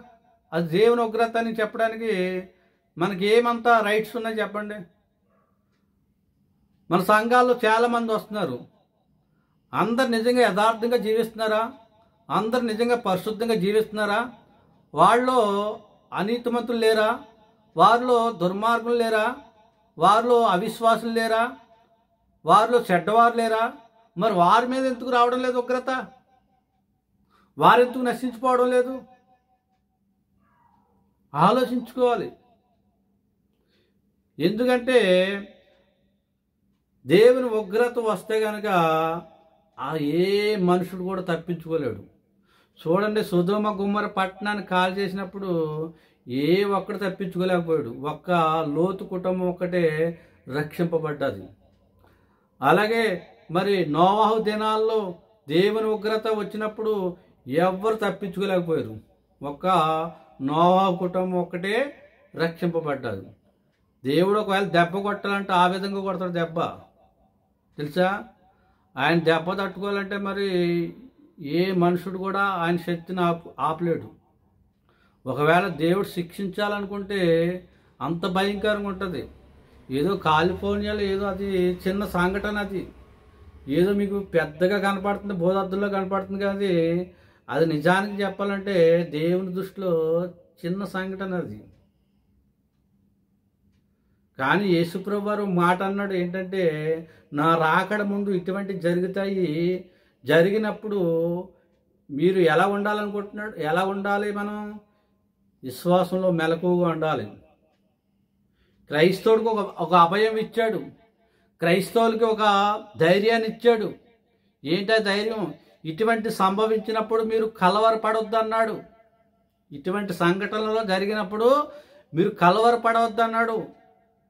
అది దేవుని ఉగ్రత అని చెప్పడానికి మనకి ఏమంతా రైట్స్ ఉన్నాయి చెప్పండి? మన సంఘాల్లో చాలామంది వస్తున్నారు. అందరు నిజంగా యథార్థంగా జీవిస్తున్నారా? అందరు నిజంగా పరిశుద్ధంగా జీవిస్తున్నారా? వాళ్ళలో అనీతిమంతులు లేరా? వారిలో దుర్మార్గులు లేరా? వారిలో అవిశ్వాసులు లేరా? వారిలో చెడ్డవారు లేరా? మరి వారి మీద ఎందుకు రావడం లేదు ఉగ్రత? వారెందుకు నశించిపోవడం లేదు? ఆలోచించుకోవాలి. ఎందుకంటే దేవుని ఉగ్రత వస్తే కనుక ఏ మనుషుడు కూడా తప్పించుకోలేడు. చూడండి, సొదొమ గుమ్మర పట్టణాన్ని కాల్ చేసినప్పుడు ఏ ఒక్కడు తప్పించుకోలేకపోయాడు. ఒక్క లోతు కుటుంబం ఒక్కటే రక్షింపబడ్డది. అలాగే మరి నోవాహు దినాల్లో దేవుని ఉగ్రత వచ్చినప్పుడు ఎవ్వరు తప్పించుకోలేకపోయారు. ఒక్క నోవాహు కుటుంబం ఒక్కటే రక్షింపబడ్డది. దేవుడు ఒకవేళ దెబ్బ కొట్టాలంటే ఆ విధంగా కొడతాడు దెబ్బ, తెలుసా? ఆయన దెబ్బ తట్టుకోవాలంటే మరి ఏ మనుషుడు కూడా ఆయన శక్తిని ఆపలేడు. ఒకవేళ దేవుడు శిక్షించాలనుకుంటే అంత భయంకరంగా ఉంటుంది. ఏదో కాలిఫోర్నియాలో ఏదో అది చిన్న సంఘటన, అది ఏదో మీకు పెద్దగా కనపడుతుంది, బోధద్దుల్లో కనపడుతుంది. కానీ అది నిజానికి చెప్పాలంటే దేవుని దృష్టిలో చిన్న సంఘటన అది. కానీ యేసుప్రభు వారు మాట అన్నాడు ఏంటంటే, నా రాకడ ముందు ఇటువంటి జరుగుతాయి, జరిగినప్పుడు మీరు ఎలా ఉండాలనుకుంటున్నాడు? ఎలా ఉండాలి? మనం విశ్వాసంలో మెలకువగా ఉండాలి. క్రైస్తవుడికి ఒక అభయం ఇచ్చాడు, క్రైస్తవులకి ఒక ధైర్యాన్ని ఇచ్చాడు. ఏంటా ధైర్యం? ఇటువంటి సంభవించినప్పుడు మీరు కలవరపడొద్దు అన్నాడు. ఇటువంటి సంఘటనలో జరిగినప్పుడు మీరు కలవరపడవద్దు అన్నాడు,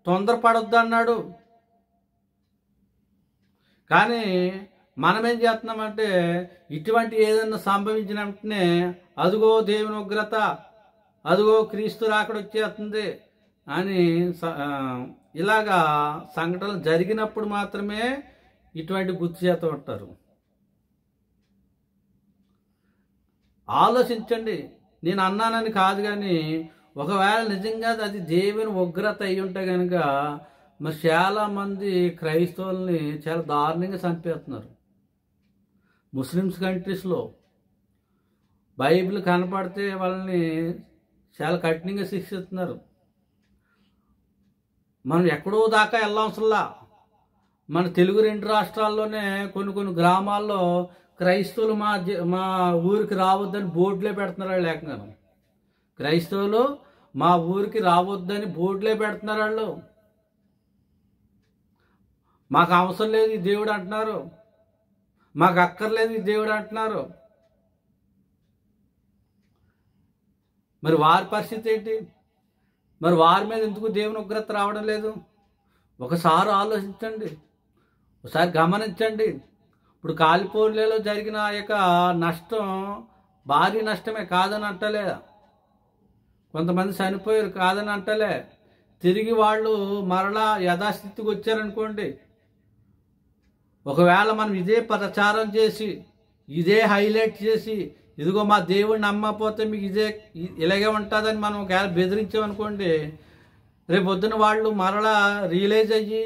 తొందరపడొద్దు అన్నాడు. కానీ మనం ఏం చేస్తున్నామంటే ఇటువంటి ఏదన్నా సంభవించిన వెంటనే అదుగో దేవుని ఉగ్రత, అదుగో క్రీస్తు రాకడ వచ్చేస్తుంది అని ఇలాగా సంఘటనలు జరిగినప్పుడు మాత్రమే ఇటువంటి గుర్తు చేస్తూ ఉంటారు. ఆలోచించండి. నేను అన్నానని కాదు, కానీ ఒకవేళ నిజంగా అది దేవుని ఉగ్రత అయి ఉంటే కనుక మరి చాలామంది క్రైస్తవుల్ని చాలా దారుణంగా చంపేస్తున్నారు. ముస్లిమ్స్ కంట్రీస్లో బైబిల్ కనపడితే వాళ్ళని చాలా కఠినంగా శిక్షిస్తున్నారు. మనం ఎక్కడో దాకా వెళ్ళవసరంలా. మన తెలుగు 2 రాష్ట్రాల్లోనే కొన్ని గ్రామాల్లో క్రైస్తవులు మా ఊరికి రావద్దని బోర్డులే పెడుతున్నారు వాళ్ళు. ఏకంగా క్రైస్తవులు మా ఊరికి రావద్దని బోర్డులే పెడుతున్నారు వాళ్ళు. మాకు అవసరం లేదు ఈ దేవుడు అంటున్నారు, మాకు అక్కర్లేదు ఈ దేవుడు అంటున్నారు. మరి వారి పరిస్థితి ఏంటి? మరి వారి మీద ఎందుకు దేవుని ఉగ్రత రావడం లేదు? ఒకసారి ఆలోచించండి, ఒకసారి గమనించండి. ఇప్పుడు కాలిఫోర్నియాలో జరిగిన ఆ యొక్క నష్టం భారీ నష్టమే, కాదని అంటలే. కొంతమంది చనిపోయారు, కాదని అంటలే. తిరిగి వాళ్ళు మరలా యథాస్థితికి వచ్చారనుకోండి, ఒకవేళ మనం ఇదే ప్రచారం చేసి ఇదే హైలైట్ చేసి ఇదిగో మా దేవుడిని నమ్మకపోతే మీకు ఇలాగే ఉంటుందని మనం ఒకవేళ బెదిరించామనుకోండి, రేపు పొద్దున వాళ్ళు మరలా రియలైజ్ అయ్యి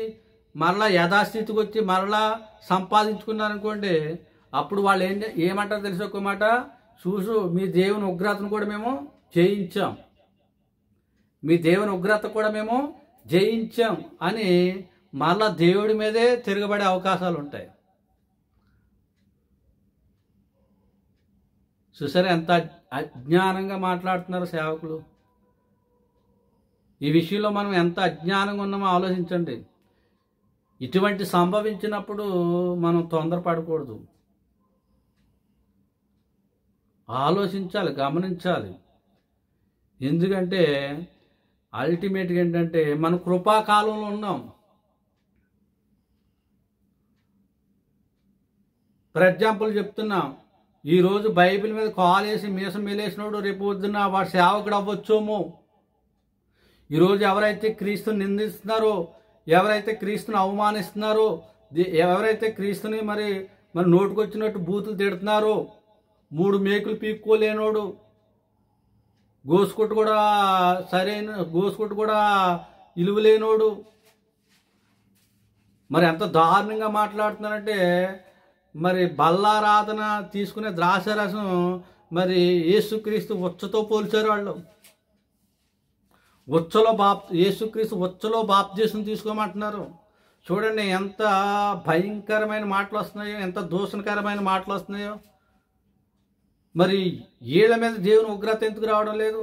మరలా యథాస్థితికి వచ్చి మరలా సంపాదించుకున్నారనుకోండి, అప్పుడు వాళ్ళు ఏమంటారు తెలిసి ఒక మాట, మీ దేవుని ఉగ్రతను కూడా మేము జయించాం, మీ దేవుని ఉగ్రత కూడా మేము జయించాం అని మరలా దేవుడి మీదే తిరగబడే అవకాశాలు ఉంటాయి. చూసారా ఎంత అజ్ఞానంగా మాట్లాడుతున్నారు సేవకులు. ఈ విషయంలో మనం ఎంత అజ్ఞానంగా ఉన్నామో ఆలోచించండి. ఇటువంటి సంభవించినప్పుడు మనం తొందరపడకూడదు, ఆలోచించాలి, గమనించాలి. ఎందుకంటే అల్టిమేట్గా ఏంటంటే మనం కృపాకాలంలో ఉన్నాం. ఫర్ ఎగ్జాంపుల్ చెప్తున్నాం, ఈరోజు బైబిల్ మీద కాలేసి మీసం మేలేసినోడు రేపు పొద్దున్న వాడు సేవకుడు అవ్వచ్చేమో. ఈరోజు ఎవరైతే క్రీస్తుని నిందిస్తున్నారో, ఎవరైతే క్రీస్తుని అవమానిస్తున్నారో, ఎవరైతే క్రీస్తుని మరి నోటుకొచ్చినట్టు బూతులు తిడుతున్నారో, 3 మేకులు పీక్కోలేనోడు, గోసుకొట్టు కూడా ఇలువలేనోడు మరి ఎంత దారుణంగా మాట్లాడుతున్నారంటే, మరి బల్లారాధన తీసుకునే ద్రాక్షరసం మరి యేసుక్రీస్తు ఉచ్చతో పోల్చారు వాళ్ళు. యేసుక్రీస్తు ఉచ్చలో బాప్తిసం తీసుకోమంటున్నారు. చూడండి ఎంత భయంకరమైన మాటలు వస్తున్నాయో, ఎంత దూషణకరమైన మాటలు వస్తున్నాయో. మరి వీళ్ళ మీద దేవుని ఉగ్రత ఎందుకు రావడం లేదు?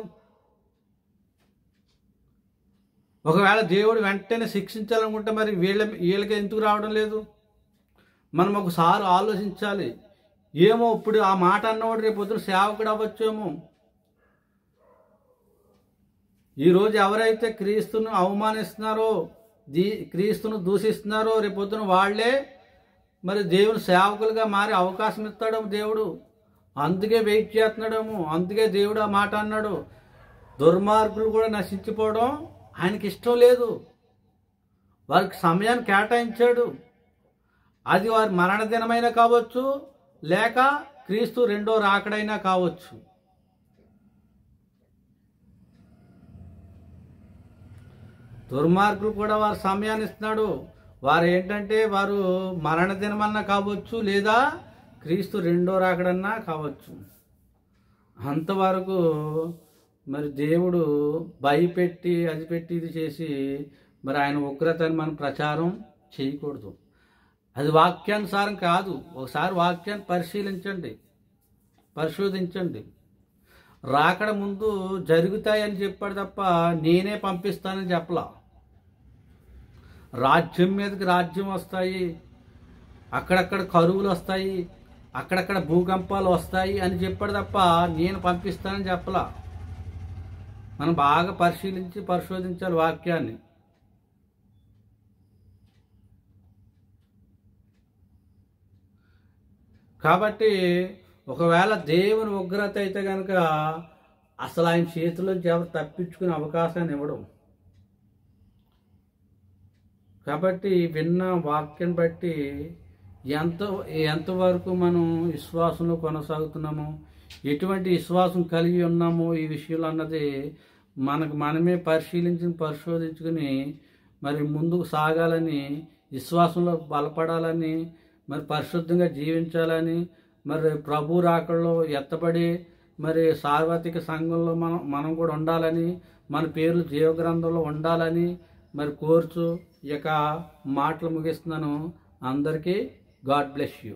ఒకవేళ దేవుడు వెంటనే శిక్షించాలనుకుంటే మరి వీళ్ళకి ఎందుకు రావడం లేదు? మనం ఒకసారి ఆలోచించాలి. ఏమో ఇప్పుడు ఆ మాట అన్నవాడు రేపు పొద్దున సేవకుడు అవ్వచ్చేమో. ఈరోజు ఎవరైతే క్రీస్తును అవమానిస్తున్నారో, క్రీస్తును దూషిస్తున్నారో, రేపు పొద్దున వాళ్లే మరి దేవుని సేవకులుగా మారే అవకాశం ఇస్తాడేమో దేవుడు. అందుకే వెయిట్ చేస్తున్నాడేమో, అందుకే దేవుడు ఆ మాట అన్నాడు. దుర్మార్గులు కూడా నశించిపోవడం ఆయనకి ఇష్టం లేదు. వారికి సమయాన్ని కేటాయించాడు. అది వారి మరణ దినమైనా కావచ్చు, లేక క్రీస్తు రెండో రాకడైనా కావచ్చు. దుర్మార్గులు కూడా వారి సమయాన్ని ఇస్తున్నాడు. వారు ఏంటంటే వారు మరణ దినమన్నా కావచ్చు, లేదా క్రీస్తు రెండో రాకడన్నా కావచ్చు. అంతవరకు మరి దేవుడు భయపెట్టి అది పెట్టి ఇది చేసి మరి ఆయన ఉగ్రతని మనం ప్రచారం చేయకూడదు. అది వాక్యానుసారం కాదు. ఒకసారి వాక్యాన్ని పరిశోధించండి. రాకడ ముందు జరుగుతాయని చెప్పాడు తప్ప నేనే పంపిస్తానని చెప్పలా. రాజ్యం మీదకి రాజ్యం వస్తాయి, అక్కడక్కడ కరువులు వస్తాయి, అక్కడక్కడ భూకంపాలు వస్తాయి అని చెప్పాడు తప్ప నేను పంపిస్తానని చెప్పలా. మనం బాగా పరిశోధించాలి వాక్యాన్ని. కాబట్టి ఒకవేళ దేవుని ఉగ్రత అయితే కనుక అసలు ఆయన చేతిలోంచి ఎవరు తప్పించుకునే అవకాశాన్ని ఇవ్వడం. కాబట్టి విన్న వాక్యం బట్టి ఎంతవరకు మనం విశ్వాసంలో కొనసాగుతున్నామో, ఎటువంటి విశ్వాసం కలిగి ఉన్నామో ఈ విషయంలో అన్నది మనమే పరిశోధించుకుని మరి ముందుకు సాగాలని, విశ్వాసంలో బలపడాలని, మరి పరిశుద్ధంగా జీవించాలని, మరి ప్రభు రాకడలో ఎత్తబడి మరి సార్వత్రిక సంఘంలో మనం కూడా ఉండాలని, మన పేర్లు జీవగ్రంథంలో ఉండాలని మరి కోరుచు ఈ యొక్క మాటలు ముగిస్తున్నాను. అందరికీ గాడ్ బ్లెస్ యూ.